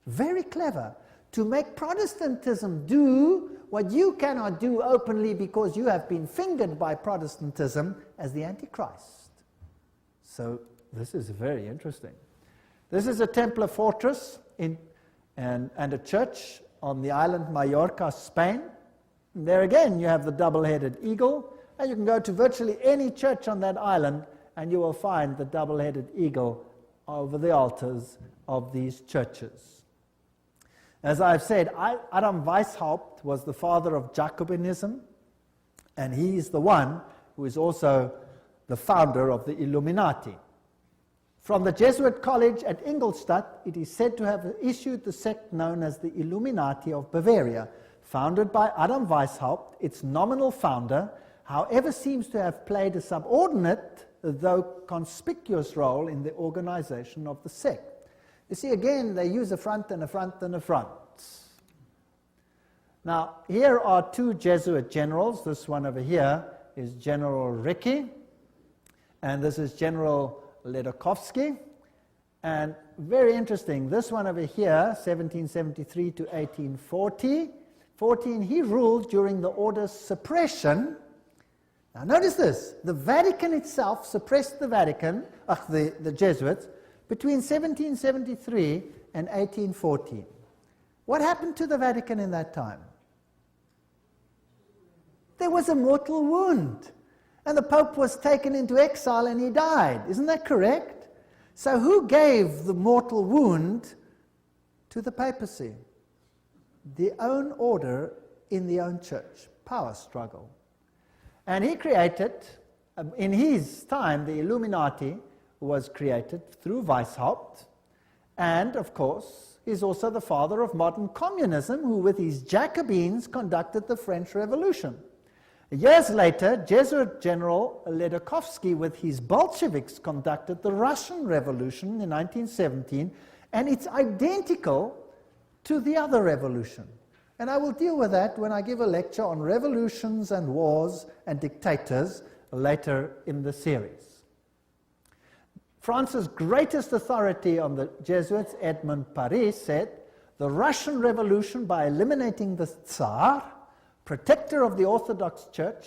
Very clever. To make Protestantism do what you cannot do openly because you have been fingered by Protestantism as the Antichrist. So this is very interesting. This is a Templar fortress and a church on the island Mallorca, Spain. And there again you have the double-headed eagle, and you can go to virtually any church on that island and you will find the double-headed eagle over the altars of these churches. As I've said, Adam Weishaupt was the father of Jacobinism, and he's the one who is also the founder of the Illuminati. From the Jesuit college at Ingolstadt, it is said to have issued the sect known as the Illuminati of Bavaria, founded by Adam Weishaupt. Its nominal founder, however, seems to have played a subordinate, though conspicuous role in the organization of the sect. You see, again, they use a front and a front and a front. Now, here are two Jesuit generals. This one over here is General Ricci, and this is General Ledochowski. And very interesting, this one over here, 1773 to 1814, he ruled during the order's suppression. Now notice this, the Vatican itself suppressed the Jesuits, between 1773 and 1814. What happened to the Vatican in that time? There was a mortal wound, and the Pope was taken into exile and he died. Isn't that correct? So who gave the mortal wound to the papacy? The own order in the own church. Power struggle. And he created, in his time, the Illuminati was created through Weishaupt, and of course he's also the father of modern communism, who with his Jacobins conducted the French Revolution. Years later, Jesuit General Ledochowski with his Bolsheviks conducted the Russian Revolution in 1917, and it's identical to the other revolution. And I will deal with that when I give a lecture on revolutions and wars and dictators later in the series. France's greatest authority on the Jesuits, Edmond Paris, said, the Russian Revolution, by eliminating the Tsar, protector of the Orthodox Church,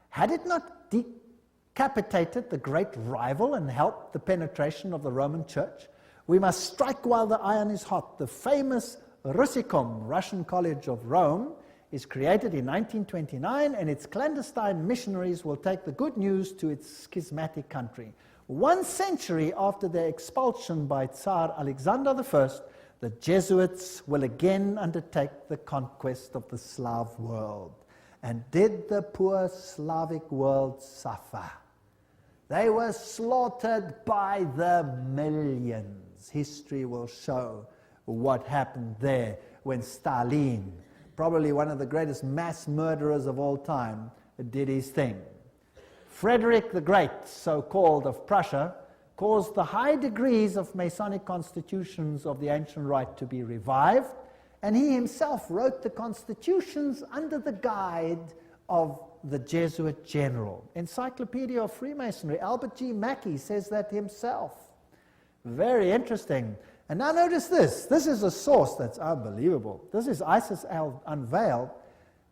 had it not decapitated the great rival and helped the penetration of the Roman Church? We must strike while the iron is hot. The famous Russicum, Russian College of Rome, is created in 1929, and its clandestine missionaries will take the good news to its schismatic country. 1 century after their expulsion by Tsar Alexander I, the Jesuits will again undertake the conquest of the Slav world. And did the poor Slavic world suffer? They were slaughtered by the millions. History will show what happened there when Stalin, probably one of the greatest mass murderers of all time, did his thing. Frederick the Great, so-called, of Prussia, caused the high degrees of Masonic constitutions of the ancient rite to be revived, and he himself wrote the constitutions under the guide of the Jesuit general. Encyclopedia of Freemasonry, Albert G. Mackey says that himself. Very interesting. And now notice this. This is a source that's unbelievable. This is ISIS Unveiled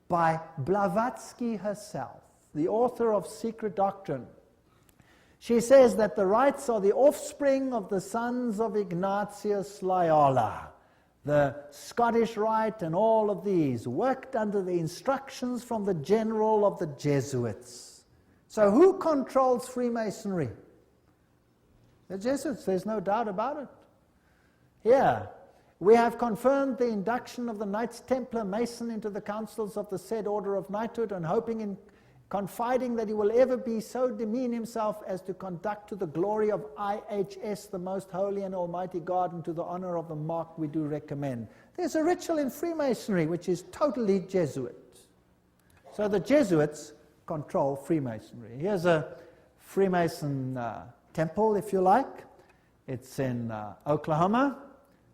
by Blavatsky herself, the author of Secret Doctrine. She says that the rites are the offspring of the sons of Ignatius Loyola. The Scottish Rite and all of these worked under the instructions from the general of the Jesuits. So who controls Freemasonry? The Jesuits, there's no doubt about it. Here, we have confirmed the induction of the Knights Templar Mason into the councils of the said order of knighthood, and hoping in confiding that he will ever be so demean himself as to conduct to the glory of IHS, the most holy and almighty God, and to the honor of the mark we do recommend. There's a ritual in Freemasonry which is totally Jesuit. So the Jesuits control Freemasonry. Here's a Freemason temple, if you like. It's in Oklahoma.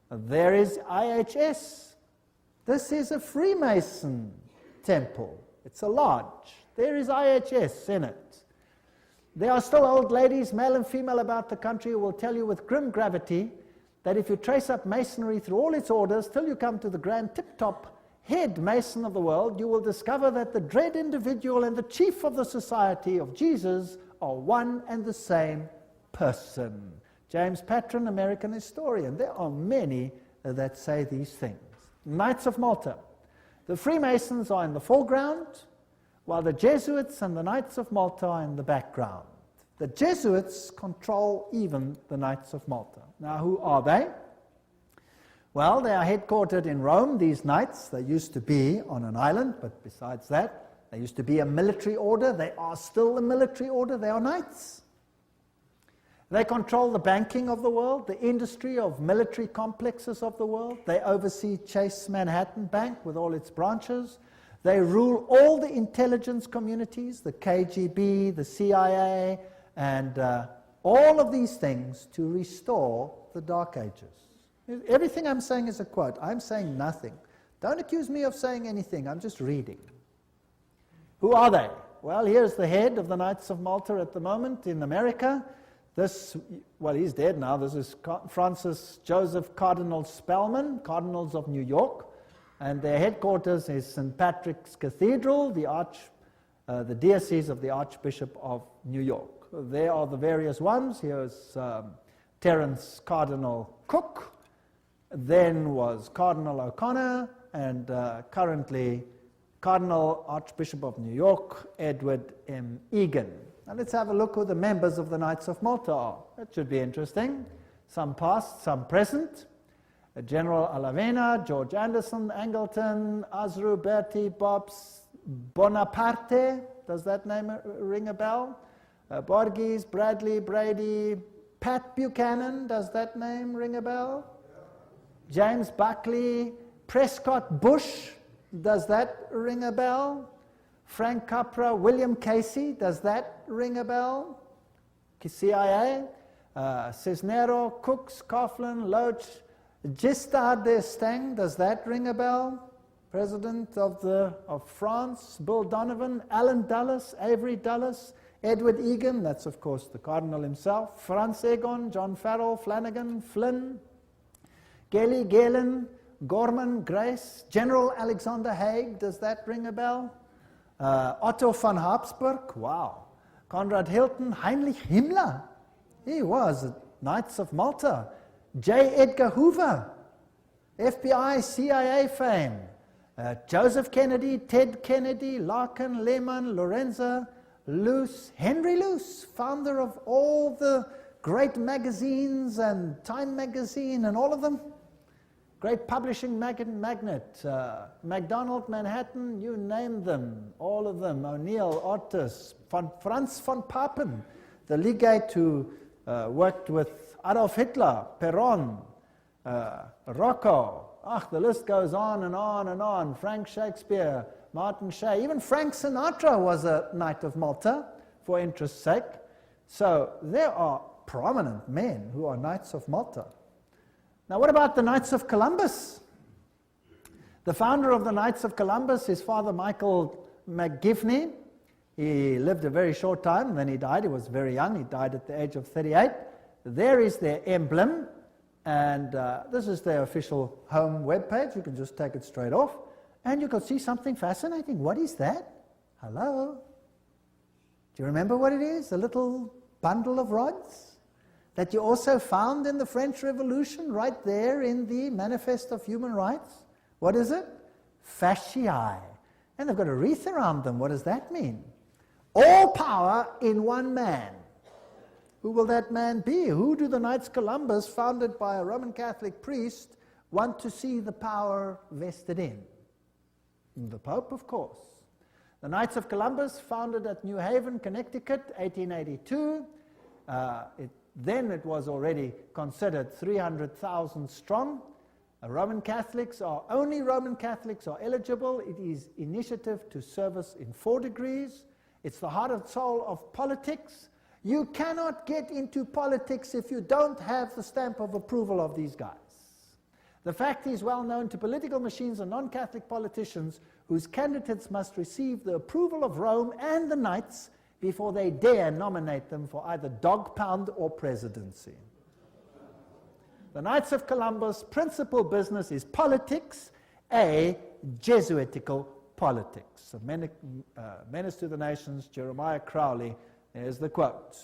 There is IHS. This is a Freemason temple. It's a lodge. There is IHS in it. There are still old ladies, male and female, about the country who will tell you with grim gravity that if you trace up Masonry through all its orders till you come to the grand tip-top head Mason of the world, you will discover that the dread individual and the chief of the Society of Jesus are one and the same person. James Patron, American historian. There are many that say these things. Knights of Malta. The Freemasons are in the foreground, while the Jesuits and the Knights of Malta are in the background. The Jesuits control even the Knights of Malta. Now, who are they? Well, they are headquartered in Rome, these knights. They used to be on an island, but besides that, they used to be a military order. They are still a military order. They are knights. They control the banking of the world, the industry of military complexes of the world. They oversee Chase Manhattan Bank with all its branches. They rule all the intelligence communities, the KGB, the CIA, and all of these things to restore the Dark Ages. Everything I'm saying is a quote. I'm saying nothing. Don't accuse me of saying anything. I'm just reading. Who are they? Well, here's the head of the Knights of Malta at the moment in America. Well, he's dead now. This is Francis Joseph Cardinal Spellman, Cardinals of New York. And their headquarters is St. Patrick's Cathedral, the diocese of the Archbishop of New York. There are the various ones. Here's Terence Cardinal Cook. Then was Cardinal O'Connor, and currently Cardinal Archbishop of New York, Edward M. Egan. Now let's have a look who the members of the Knights of Malta are. That should be interesting. Some past, some present. General Alavena, George Anderson, Angleton, Azru, Bertie, Bobs, Bonaparte. Does that name ring a bell? Borges, Bradley, Brady, Pat Buchanan. Does that name ring a bell? James Buckley, Prescott Bush. Does that ring a bell? Frank Capra, William Casey, does that ring a bell? CIA, Cisnero, Cooks, Coughlin, Loach, Giscard d'Estaing, does that ring a bell? President of France, Bill Donovan, Alan Dulles, Avery Dulles, Edward Egan, that's of course the Cardinal himself, Franz Egon, John Farrell, Flanagan, Flynn, Gelly, Galen, Gorman, Grace, General Alexander Haig, does that ring a bell? Otto von Habsburg, wow. Conrad Hilton, Heinrich Himmler, he was Knights of Malta. J. Edgar Hoover, FBI, CIA fame. Joseph Kennedy, Ted Kennedy, Larkin, Lehman, Lorenza, Luce, Henry Luce, founder of all the great magazines and Time magazine and all of them. Great publishing magnate, MacDonald, Manhattan, you name them, all of them, O'Neill, Otis, Franz von Papen, the legate who worked with Adolf Hitler, Perón, Rocco, the list goes on and on and on, Frank Shakespeare, Martin Shea, even Frank Sinatra was a Knight of Malta, for interest's sake. So there are prominent men who are Knights of Malta. Now what about the Knights of Columbus? The founder of the Knights of Columbus is Father Michael McGivney. He lived a very short time, and then he died. He was very young. He died at the age of 38. There is their emblem, and this is their official home webpage. You can just take it straight off, and you can see something fascinating. What is that? Hello? Do you remember what it is? A little bundle of rods that you also found in the French Revolution, right there in the Manifest of Human Rights. What is it? Fasciae. And they've got a wreath around them. What does that mean? All power in one man. Who will that man be? Who do the Knights Columbus, founded by a Roman Catholic priest, want to see the power vested in? The Pope, of course. The Knights of Columbus, founded at New Haven, Connecticut, 1882. Then it was already considered 300,000 strong. Only Roman Catholics are eligible. It is initiative to service in 4 degrees. It's the heart and soul of politics. You cannot get into politics if you don't have the stamp of approval of these guys. The fact is well known to political machines and non-Catholic politicians whose candidates must receive the approval of Rome and the Knights before they dare nominate them for either dog pound or presidency. The Knights of Columbus' principal business is politics, a Jesuitical politics. A menace to the nations, Jeremiah Crowley, there's the quote.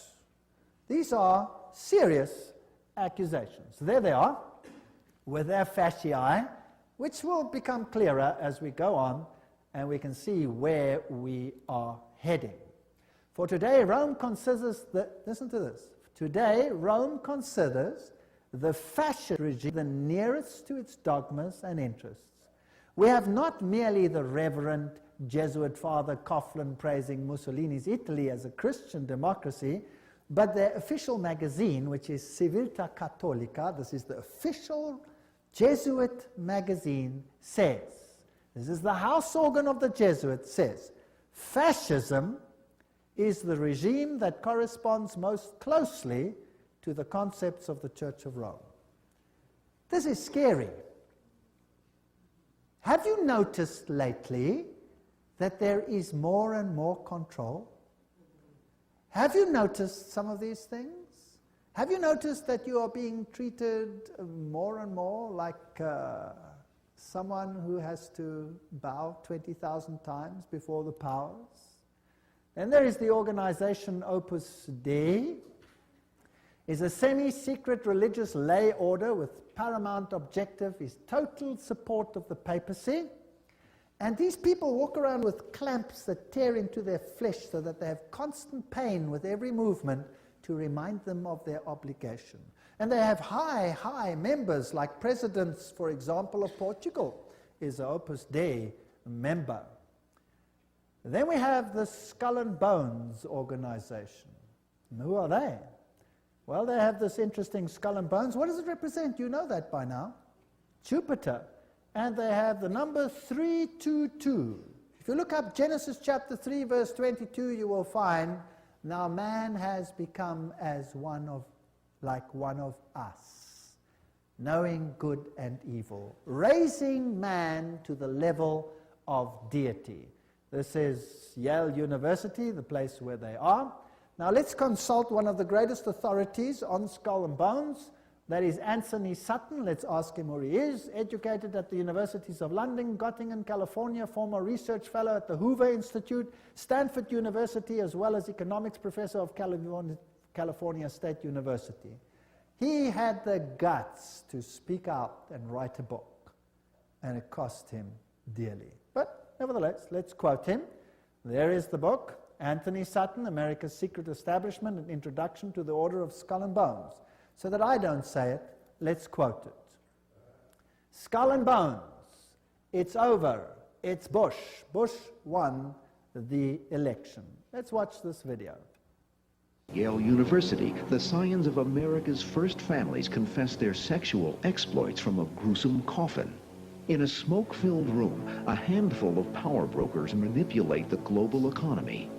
These are serious accusations. There they are, with their fasciae, which will become clearer as we go on, and we can see where we are heading. For today, Rome considers listen to this. Today, Rome considers the fascist regime the nearest to its dogmas and interests. We have not merely the Reverend Jesuit Father Coughlin praising Mussolini's Italy as a Christian democracy, but their official magazine, which is Civiltà Cattolica, this is the official Jesuit magazine, says, this is the house organ of the Jesuits, says, fascism is the regime that corresponds most closely to the concepts of the Church of Rome. This is scary. Have you noticed lately that there is more and more control? Have you noticed some of these things? Have you noticed that you are being treated more and more like someone who has to bow 20,000 times before the powers? Then there is the organization Opus Dei. Is a semi-secret religious lay order with paramount objective is total support of the papacy. And these people walk around with clamps that tear into their flesh so that they have constant pain with every movement to remind them of their obligation. And they have high members, like presidents, for example, of Portugal is an Opus Dei member. Then we have the Skull and Bones organization. And who are they? Well, they have this interesting skull and bones. What does it represent? You know that by now. Jupiter. And they have the number 322. If you look up Genesis chapter 3, verse 22, you will find, now man has become like one of us, knowing good and evil, raising man to the level of deity. This is Yale University, the place where they are. Now let's consult one of the greatest authorities on skull and bones. That is Anthony Sutton. Let's ask him who he is. Educated at the Universities of London, Göttingen, California, former research fellow at the Hoover Institute, Stanford University, as well as economics professor of California State University. He had the guts to speak out and write a book, and it cost him dearly. But nevertheless, let's quote him. There is the book. Anthony Sutton, America's Secret Establishment, an Introduction to the Order of Skull and Bones. So that I don't say it, let's quote it. Skull and Bones, it's over, it's Bush. Bush won the election. Let's watch this video. Yale University, the scions of America's first families confess their sexual exploits from a gruesome coffin. In a smoke-filled room, a handful of power brokers manipulate the global economy.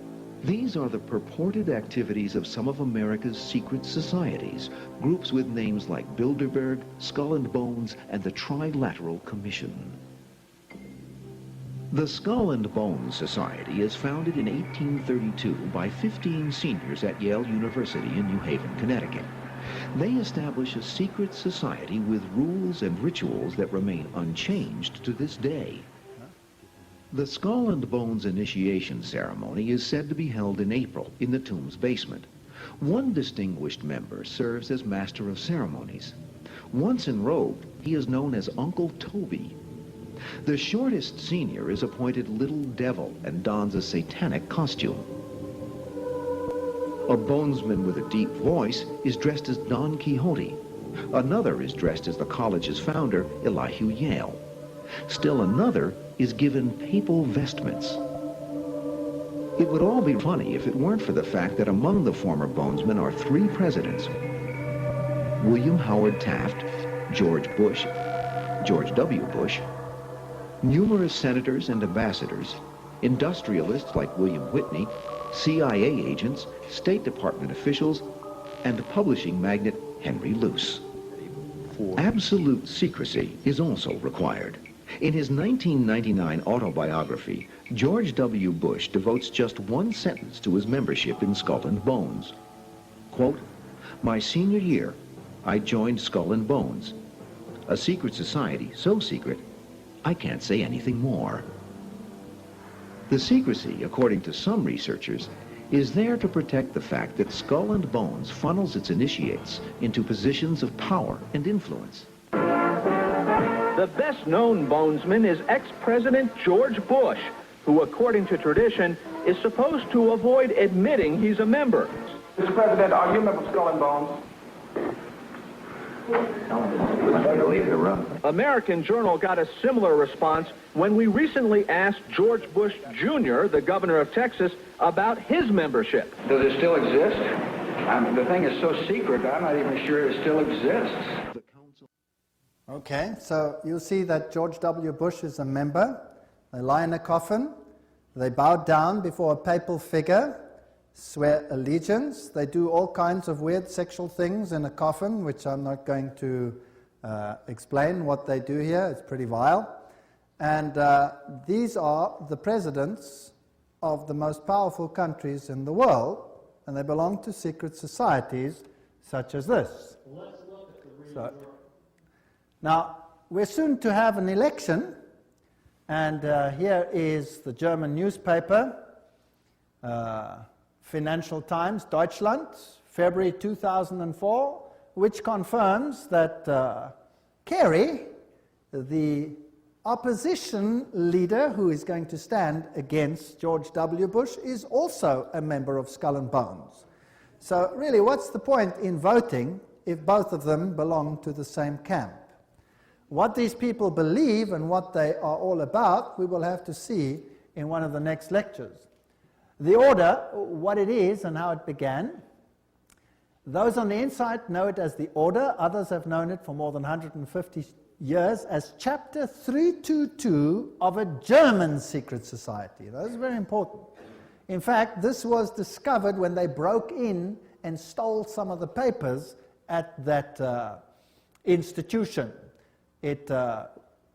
These are the purported activities of some of America's secret societies, groups with names like Bilderberg, Skull and Bones, and the Trilateral Commission. The Skull and Bones Society is founded in 1832 by 15 seniors at Yale University in New Haven, Connecticut. They establish a secret society with rules and rituals that remain unchanged to this day. The Skull and Bones initiation ceremony is said to be held in April in the tomb's basement. One distinguished member serves as master of ceremonies. Once enrobed, he is known as Uncle Toby. The shortest senior is appointed Little Devil and dons a satanic costume. A bonesman with a deep voice is dressed as Don Quixote. Another is dressed as the college's founder, Elihu Yale. Still another is given papal vestments. It would all be funny if it weren't for the fact that among the former bonesmen are 3 presidents: William Howard Taft, George Bush, George W. Bush, numerous senators and ambassadors, industrialists like William Whitney, CIA agents, State Department officials, and publishing magnate Henry Luce. Absolute secrecy is also required. In his 1999 autobiography, George W. Bush devotes just one sentence to his membership in Skull and Bones. Quote, "My senior year, I joined Skull and Bones, a secret society so secret, I can't say anything more." The secrecy, according to some researchers, is there to protect the fact that Skull and Bones funnels its initiates into positions of power and influence. The best-known bonesman is ex-President George Bush, who, according to tradition, is supposed to avoid admitting he's a member. Mr. President, are you a member of Skull and Bones? American Journal got a similar response when we recently asked George Bush Jr., the governor of Texas, about his membership. Does it still exist? The thing is so secret, I'm not even sure it still exists. Okay, so you'll see that George W. Bush is a member. They lie in a coffin. They bow down before a papal figure, swear allegiance. They do all kinds of weird sexual things in a coffin, which I'm not going to explain what they do here. It's pretty vile. And these are the presidents of the most powerful countries in the world, and they belong to secret societies such as this. Let's look at the real Now, we're soon to have an election, and here is the German newspaper, Financial Times, Deutschland, February 2004, which confirms that Kerry, the opposition leader who is going to stand against George W. Bush, is also a member of Skull and Bones. So really, what's the point in voting if both of them belong to the same camp? What these people believe and what they are all about, we will have to see in one of the next lectures. The order, what it is and how it began. Those on the inside know it as the order. Others have known it for more than 150 years as Chapter 322 of a German secret society. That is very important. In fact, this was discovered when they broke in and stole some of the papers at that institution. It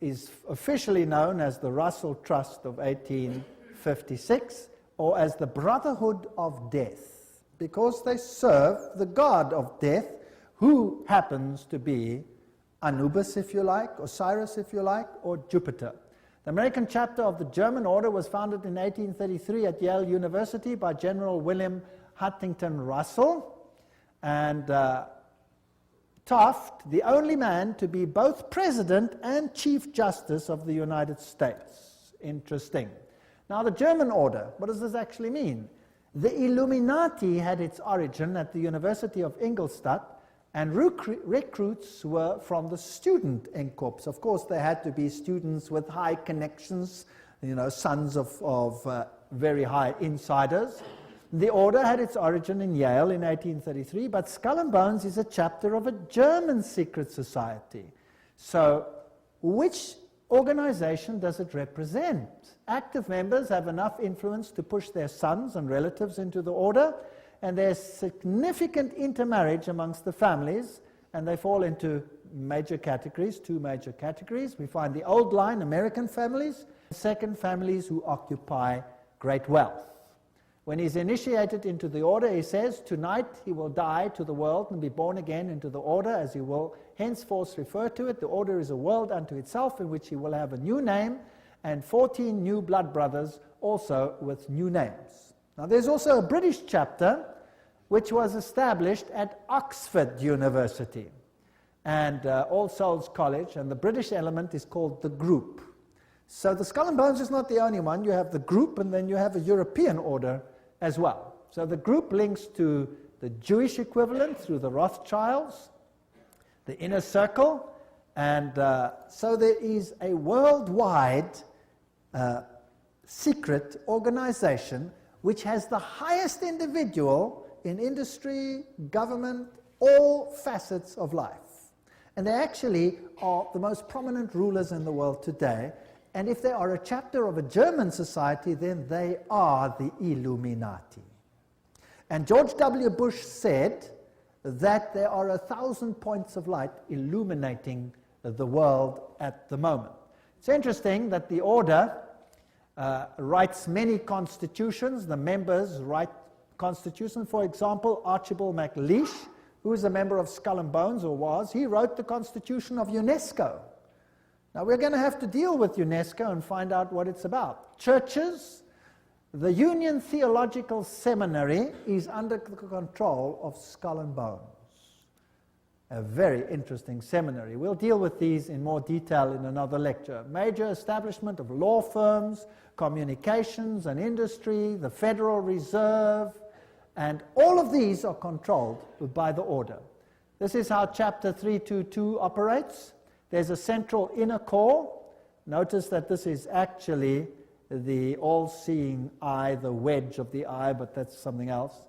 is officially known as the Russell Trust of 1856, or as the Brotherhood of Death, because they serve the god of death, who happens to be Anubis, if you like, Osiris, if you like, or Jupiter. The American chapter of the German order was founded in 1833 at Yale University by General William Huntington Russell, and Taft, the only man to be both President and Chief Justice of the United States. Interesting. Now, the German order, what does this actually mean? The Illuminati had its origin at the University of Ingolstadt, and recruits were from the student Corps. Of course, they had to be students with high connections, you know, sons of very high insiders. The order had its origin in Yale in 1833, but Skull and Bones is a chapter of a German secret society. So, which organization does it represent? Active members have enough influence to push their sons and relatives into the order, and there's significant intermarriage amongst the families, and they fall into major categories, two major categories. We find the old line, American families. Second, families who occupy great wealth. When he's initiated into the order, he says, tonight he will die to the world and be born again into the order, as he will henceforth refer to it. The order is a world unto itself, in which he will have a new name, and 14 new blood brothers also with new names. Now there's also a British chapter which was established at Oxford University and All Souls College, and the British element is called the Group. So the Skull and Bones is not the only one. You have the Group, and then you have a European order as well. So the Group links to the Jewish equivalent through the Rothschilds, the Inner Circle, and so there is a worldwide secret organization which has the highest individual in industry, government, all facets of life. And they actually are the most prominent rulers in the world today. And if they are a chapter of a German society, then they are the Illuminati. And George W. Bush said that there are 1,000 points of light illuminating the world at the moment. It's interesting that the order writes many constitutions. The members write constitutions. For example, Archibald MacLeish, who is a member of Skull and Bones, or was, he wrote the constitution of UNESCO. Now we're going to have to deal with UNESCO and find out what it's about. Churches, the Union Theological Seminary is under the control of Skull and Bones. A very interesting seminary. We'll deal with these in more detail in another lecture. Major establishment of law firms, communications and industry, the Federal Reserve, and all of these are controlled by the order. This is how Chapter 322 operates. There's a central inner core. Notice that this is actually the all-seeing eye, the wedge of the eye, but that's something else.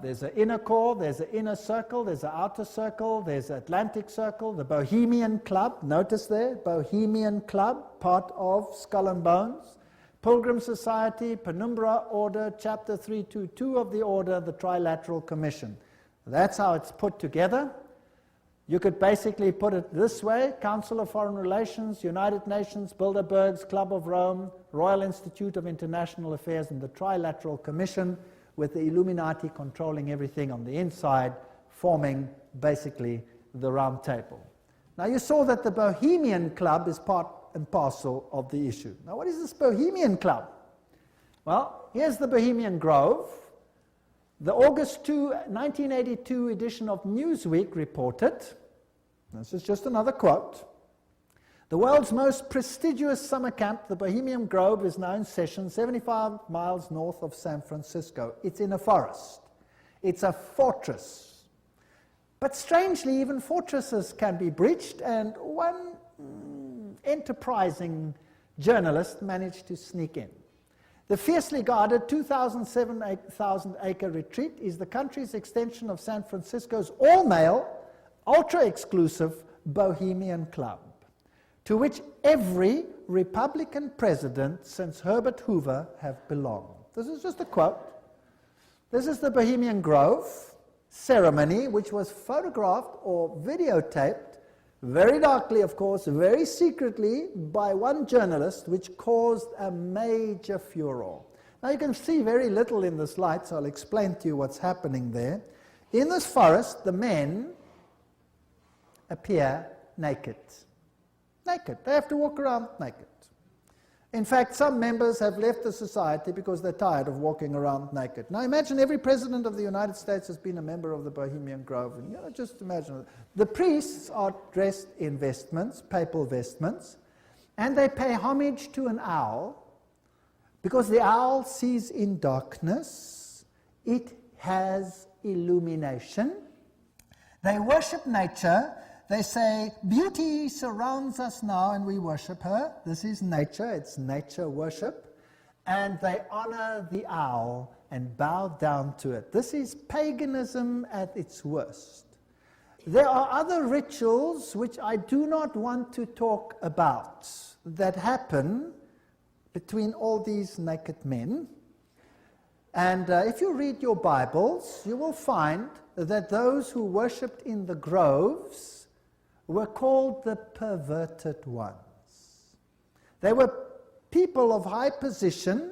There's an inner core, there's an inner circle, there's an outer circle, there's an Atlantic Circle, the Bohemian Club, notice there, Bohemian Club, part of Skull and Bones, Pilgrim Society, Penumbra Order, Chapter 322 of the Order, the Trilateral Commission. That's how it's put together. You could basically put it this way: Council of Foreign Relations, United Nations, Bilderbergs, Club of Rome, Royal Institute of International Affairs, and the Trilateral Commission, with the Illuminati controlling everything on the inside, forming basically the round table. Now you saw that the Bohemian Club is part and parcel of the issue. Now what is this Bohemian Club? Well, here's the Bohemian Grove. The August 2, 1982 edition of Newsweek reported, this is just another quote, the world's most prestigious summer camp, the Bohemian Grove, is now in session 75 miles north of San Francisco. It's in a forest. It's a fortress. But strangely, even fortresses can be breached, and one enterprising journalist managed to sneak in. The fiercely guarded 2,000-acre retreat is the country's extension of San Francisco's all-male, ultra-exclusive Bohemian Club, to which every Republican president since Herbert Hoover have belonged. This is just a quote. This is the Bohemian Grove ceremony, which was photographed or videotaped, very darkly, of course, very secretly, by one journalist, which caused a major furor. Now you can see very little in this light, so I'll explain to you what's happening there. In this forest, the men appear naked. Naked. They have to walk around naked. In fact, some members have left the society because they're tired of walking around naked. Now imagine every president of the United States has been a member of the Bohemian Grove. And just imagine it. The priests are dressed in vestments, papal vestments, and they pay homage to an owl because the owl sees in darkness. It has illumination. They worship nature. They say, beauty surrounds us now and we worship her. This is nature, it's nature worship. And they honor the owl and bow down to it. This is paganism at its worst. There are other rituals which I do not want to talk about that happen between all these naked men. And if you read your Bibles, you will find that those who worshipped in the groves were called the perverted ones. They were people of high position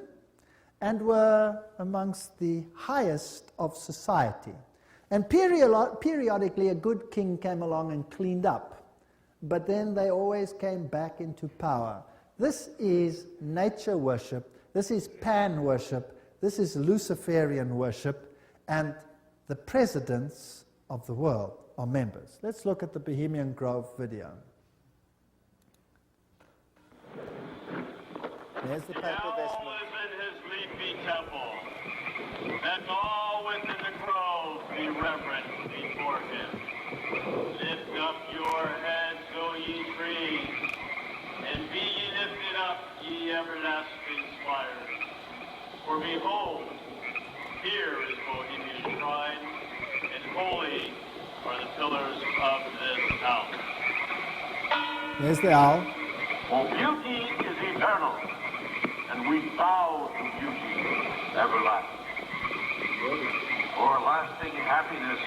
and were amongst the highest of society. And periodically a good king came along and cleaned up, but then they always came back into power. This is nature worship, this is pan worship, this is Luciferian worship, and the presidents of the world are members. Let's look at the Bohemian Grove video. There's the papal vestment. Temple, that all within the grove be reverent before him. Lift up your heads, O ye trees, and be ye lifted up, ye everlasting spires. For behold, here is Bohemia's shrine, and holy are the pillars of this house. There's the owl. For beauty is eternal, and we bow to beauty everlasting. For lasting happiness,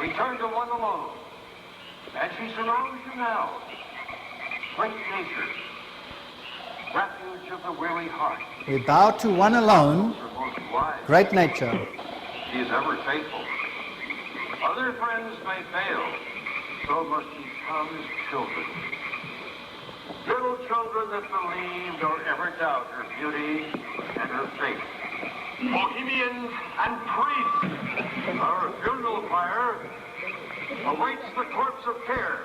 return to one alone, and she surrounds you now. Great nature, refuge of the weary heart. We bow to one alone, great nature. She is ever faithful. Other friends may fail, so must ye come as children. Little children that believe nor ever doubt her beauty and her faith. Bohemians and priests, our funeral pyre awaits the corpse of care.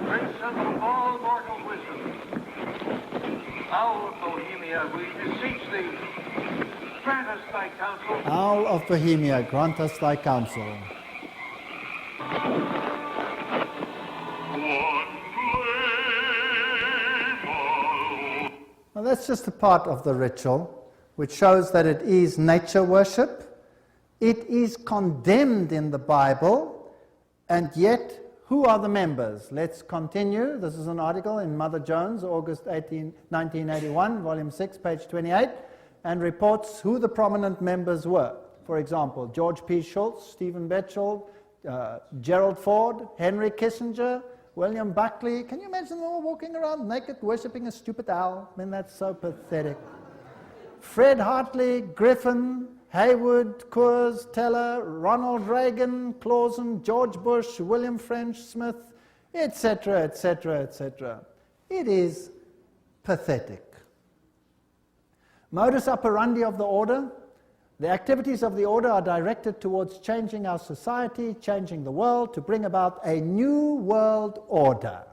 Prince of all mortal wisdom, Owl of Bohemia, we beseech thee, grant us thy counsel. Owl of Bohemia, grant us thy counsel. Well, that's just a part of the ritual, which shows that it is nature worship. It is condemned in the Bible, and yet, who are the members? Let's continue. This is an article in Mother Jones, August 1981, volume 6, page 28, and reports who the prominent members were. For example, George P. Schultz, Stephen Batchelor, Gerald Ford, Henry Kissinger, William Buckley. Can you imagine them all walking around naked, worshipping a stupid owl? I mean, that's so pathetic. Fred Hartley, Griffin, Haywood, Coors, Teller, Ronald Reagan, Clausen, George Bush, William French Smith, etc., etc., etc. It is pathetic. Modus operandi of the order. The activities of the order are directed towards changing our society, changing the world, to bring about a new world order.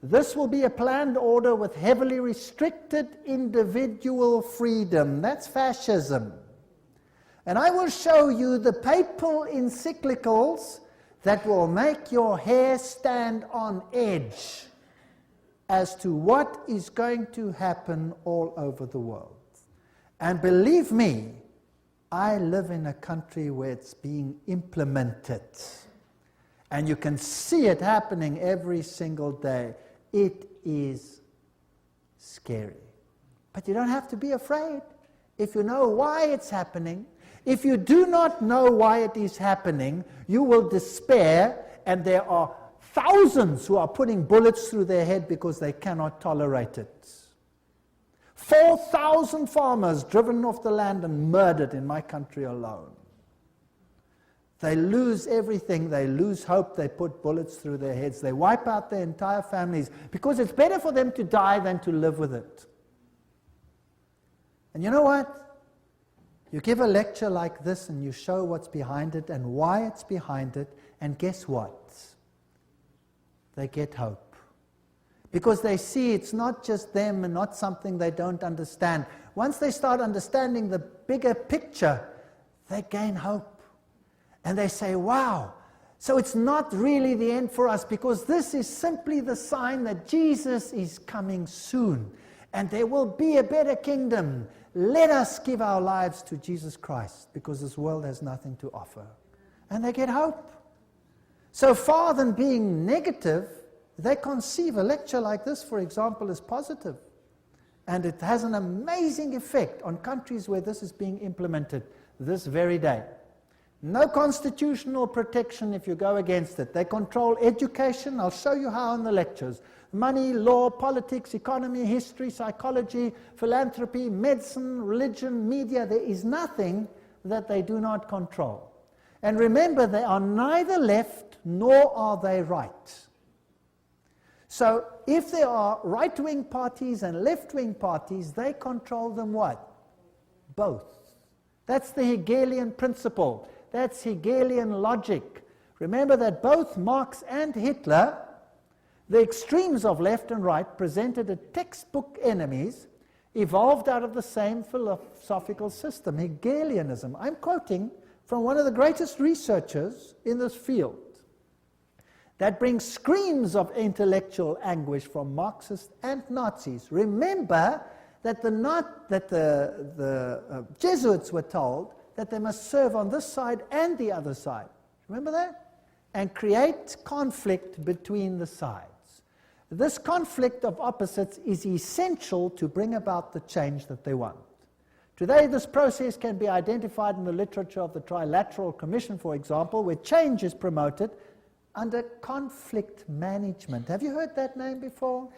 This will be a planned order with heavily restricted individual freedom. That's fascism. And I will show you the papal encyclicals that will make your hair stand on edge as to what is going to happen all over the world. And believe me, I live in a country where it's being implemented. And you can see it happening every single day. It is scary. But you don't have to be afraid if you know why it's happening. If you do not know why it is happening, you will despair, and there are thousands who are putting bullets through their head because they cannot tolerate it. 4,000 farmers driven off the land and murdered in my country alone. They lose everything, they lose hope, they put bullets through their heads, they wipe out their entire families because it's better for them to die than to live with it. And you know what? You give a lecture like this and you show what's behind it and why it's behind it, and guess what? They get hope. Because they see it's not just them and not something they don't understand. Once they start understanding the bigger picture, they gain hope. And they say, wow, so it's not really the end for us, because this is simply the sign that Jesus is coming soon. And there will be a better kingdom. Let us give our lives to Jesus Christ, because this world has nothing to offer. And they get hope. So far than being negative, they conceive a lecture like this, for example, as positive. And it has an amazing effect on countries where this is being implemented this very day. No constitutional protection if you go against it. They control education. I'll show you how in the lectures. Money, law, politics, economy, history, psychology, philanthropy, medicine, religion, media. There is nothing that they do not control. And remember, they are neither left nor are they right. So if there are right-wing parties and left-wing parties, they control them what? Both. That's the Hegelian principle. That's Hegelian logic. Remember that both Marx and Hitler, the extremes of left and right, presented as textbook enemies, evolved out of the same philosophical system, Hegelianism. I'm quoting from one of the greatest researchers in this field. That brings screams of intellectual anguish from Marxists and Nazis. Remember that the Jesuits were told that they must serve on this side and the other side. Remember that? And create conflict between the sides. This conflict of opposites is essential to bring about the change that they want. Today, this process can be identified in the literature of the Trilateral Commission, for example, where change is promoted under conflict management. Have you heard that name before?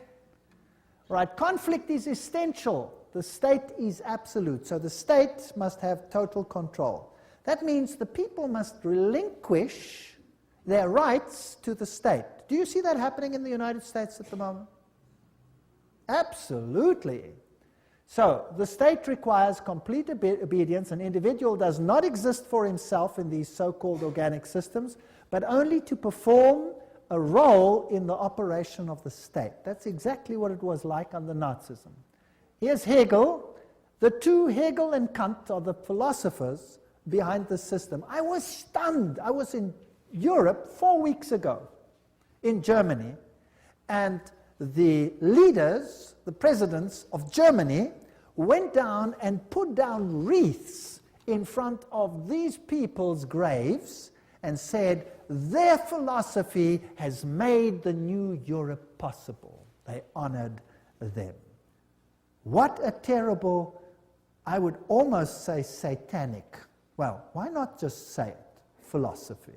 Right, conflict is essential. The state is absolute, so the state must have total control. That means the people must relinquish their rights to the state. Do you see that happening in the United States at the moment? Absolutely. So, the state requires complete obedience. An individual does not exist for himself in these so-called organic systems, but only to perform a role in the operation of the state. That's exactly what it was like under Nazism. Here's Hegel. The two, Hegel and Kant, are the philosophers behind the system. I was stunned. I was in Europe 4 weeks ago, in Germany, and the leaders, the presidents of Germany, went down and put down wreaths in front of these people's graves and said, their philosophy has made the new Europe possible. They honored them. What a terrible, I would almost say satanic, well, why not just say it, philosophy.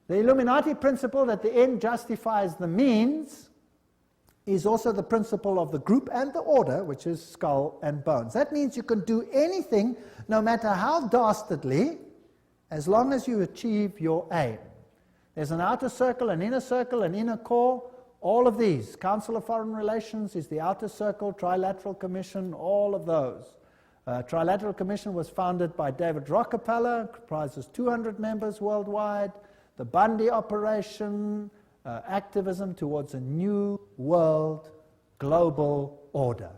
The Illuminati principle that the end justifies the means is also the principle of the group and the order, which is skull and bones. That means you can do anything, no matter how dastardly, as long as you achieve your aim. There's an outer circle, an inner core, all of these. Council of Foreign Relations is the outer circle, Trilateral Commission, all of those. Trilateral Commission was founded by David Rockefeller, comprises 200 members worldwide. The Bundy operation, activism towards a new world global order.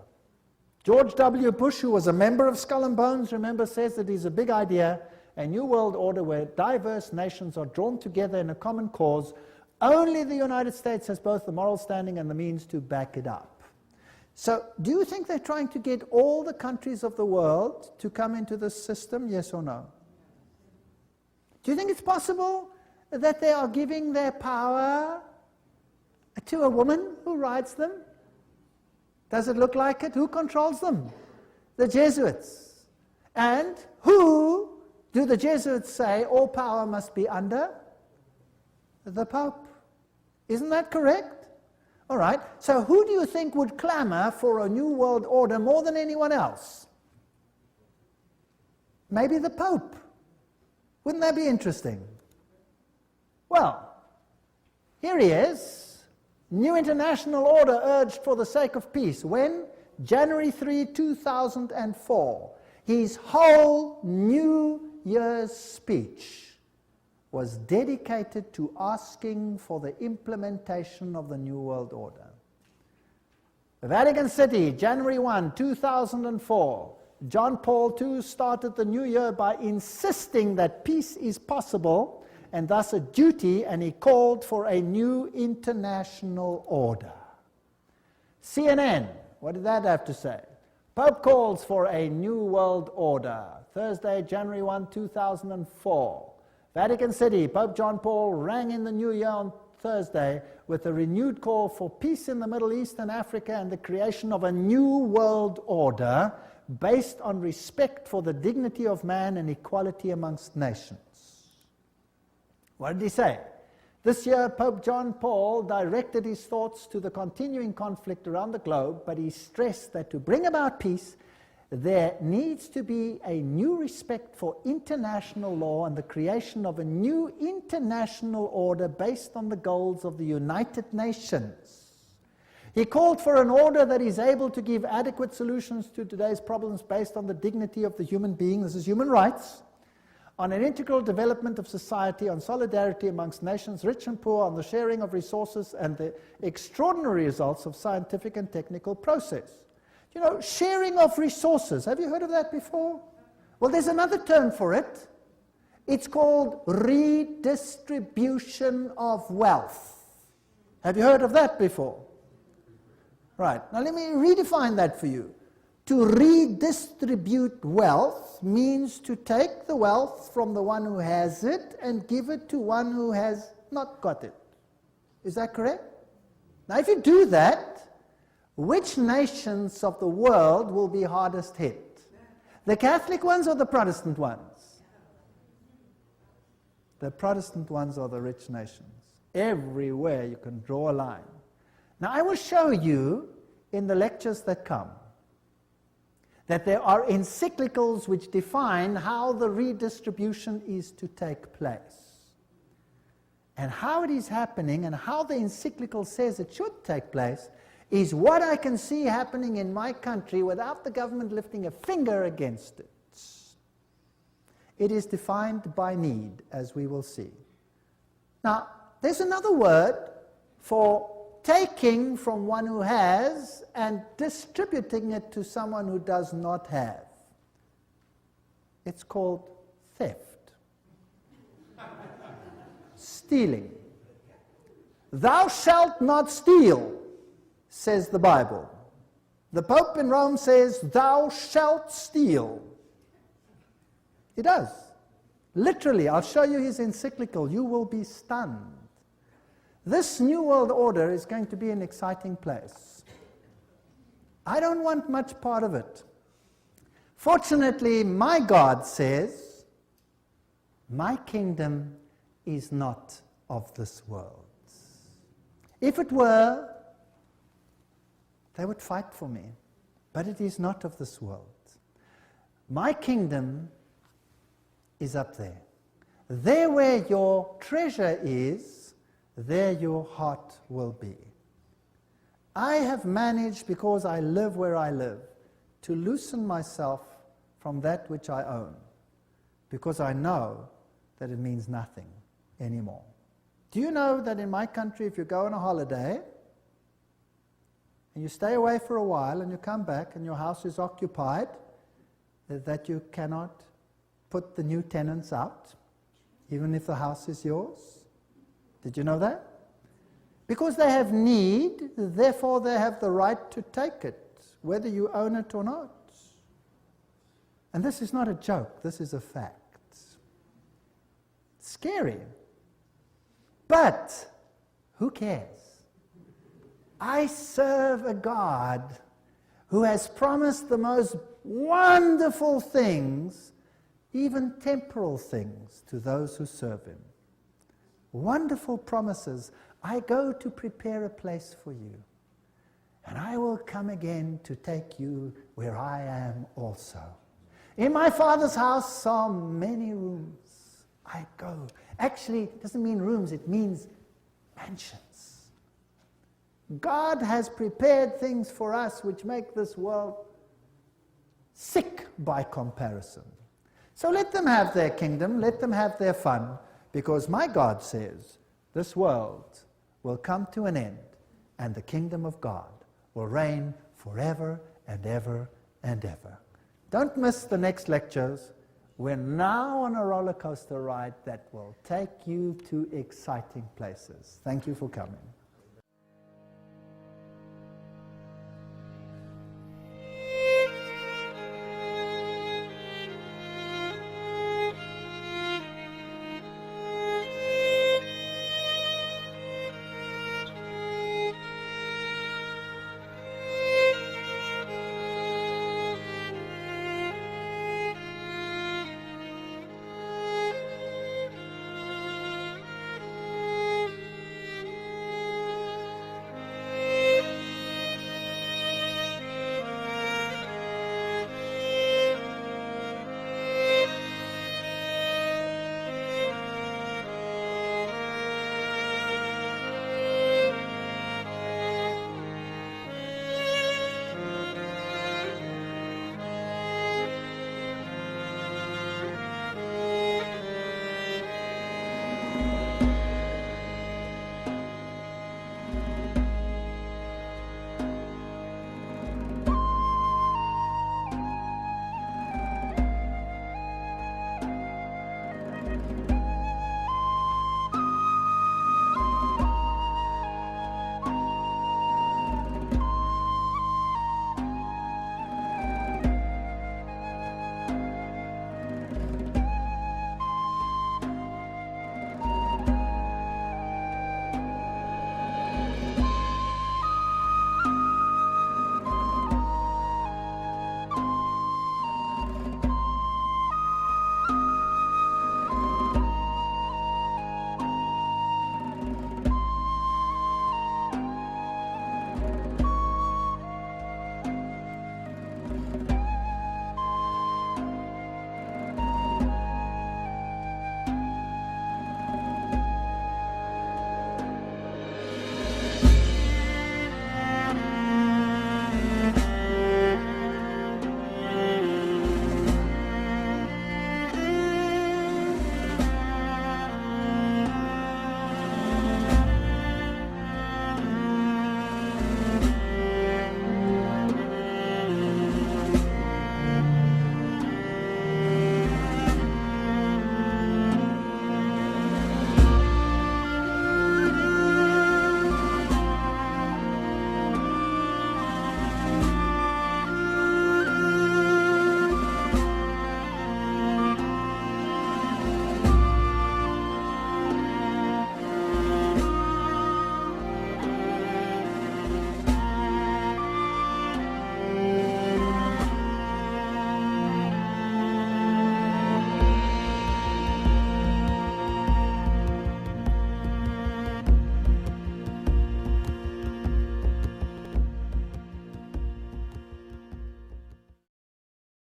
George W. Bush, who was a member of Skull and Bones, remember, says that it's a big idea, a new world order where diverse nations are drawn together in a common cause. Only the United States has both the moral standing and the means to back it up. So, do you think they're trying to get all the countries of the world to come into this system, yes or no? Do you think it's possible that they are giving their power to a woman who rides them? Does it look like it? Who controls them? The Jesuits. And who do the Jesuits say all power must be under? The Pope. Isn't that correct? All right. So who do you think would clamor for a new world order more than anyone else? Maybe the Pope. Wouldn't that be interesting? Well, here he is. New international order urged for the sake of peace. When? January 3, 2004. His whole New Year's speech was dedicated to asking for the implementation of the New World Order. The Vatican City, January 1, 2004. John Paul II started the new year by insisting that peace is possible and thus a duty, and he called for a new international order. CNN, what did that have to say? Pope calls for a new world order. Thursday, January 1, 2004. Vatican City, Pope John Paul rang in the new year on Thursday with a renewed call for peace in the Middle East and Africa and the creation of a new world order based on respect for the dignity of man and equality amongst nations. What did he say? This year, Pope John Paul directed his thoughts to the continuing conflict around the globe, but he stressed that to bring about peace, there needs to be a new respect for international law and the creation of a new international order based on the goals of the United Nations. He called for an order that is able to give adequate solutions to today's problems based on the dignity of the human being, this is human rights, on an integral development of society, on solidarity amongst nations, rich and poor, on the sharing of resources and the extraordinary results of scientific and technical process. You know, sharing of resources, have you heard of that before? Well, there's another term for it. It's called redistribution of wealth. Have you heard of that before? Right, now let me redefine that for you. To redistribute wealth means to take the wealth from the one who has it and give it to one who has not got it. Is that correct? Now if you do that, which nations of the world will be hardest hit? The Catholic ones or the Protestant ones? The Protestant ones are the rich nations. Everywhere you can draw a line. Now I will show you in the lectures that come that there are encyclicals which define how the redistribution is to take place. And how it is happening and how the encyclical says it should take place is what I can see happening in my country without the government lifting a finger against it. It is defined by need, as we will see. Now, there's another word for taking from one who has and distributing it to someone who does not have. It's called theft. Stealing. Thou shalt not steal, says the Bible. The Pope in Rome says, thou shalt steal. He does. Literally, I'll show you his encyclical. You will be stunned. This New World Order is going to be an exciting place. I don't want much part of it. Fortunately, my God says, my kingdom is not of this world. If it were, they would fight for me. But it is not of this world. My kingdom is up there. There where your treasure is, there your heart will be. I have managed, because I live where I live, to loosen myself from that which I own, because I know that it means nothing anymore. Do you know that in my country, if you go on a holiday, and you stay away for a while, and you come back, and your house is occupied, that you cannot put the new tenants out, even if the house is yours? Did you know that? Because they have need, therefore they have the right to take it, whether you own it or not. And this is not a joke, this is a fact. Scary. But who cares? I serve a God who has promised the most wonderful things, even temporal things, to those who serve him. Wonderful promises. I go to prepare a place for you, and I will come again to take you where I am also. In my Father's house are many rooms. I go. Actually, it doesn't mean rooms, it means mansions. God has prepared things for us which make this world sick by comparison. So let them have their kingdom, let them have their fun, because my God says this world will come to an end and the kingdom of God will reign forever and ever and ever. Don't miss the next lectures. We're now on a roller coaster ride that will take you to exciting places. Thank you for coming.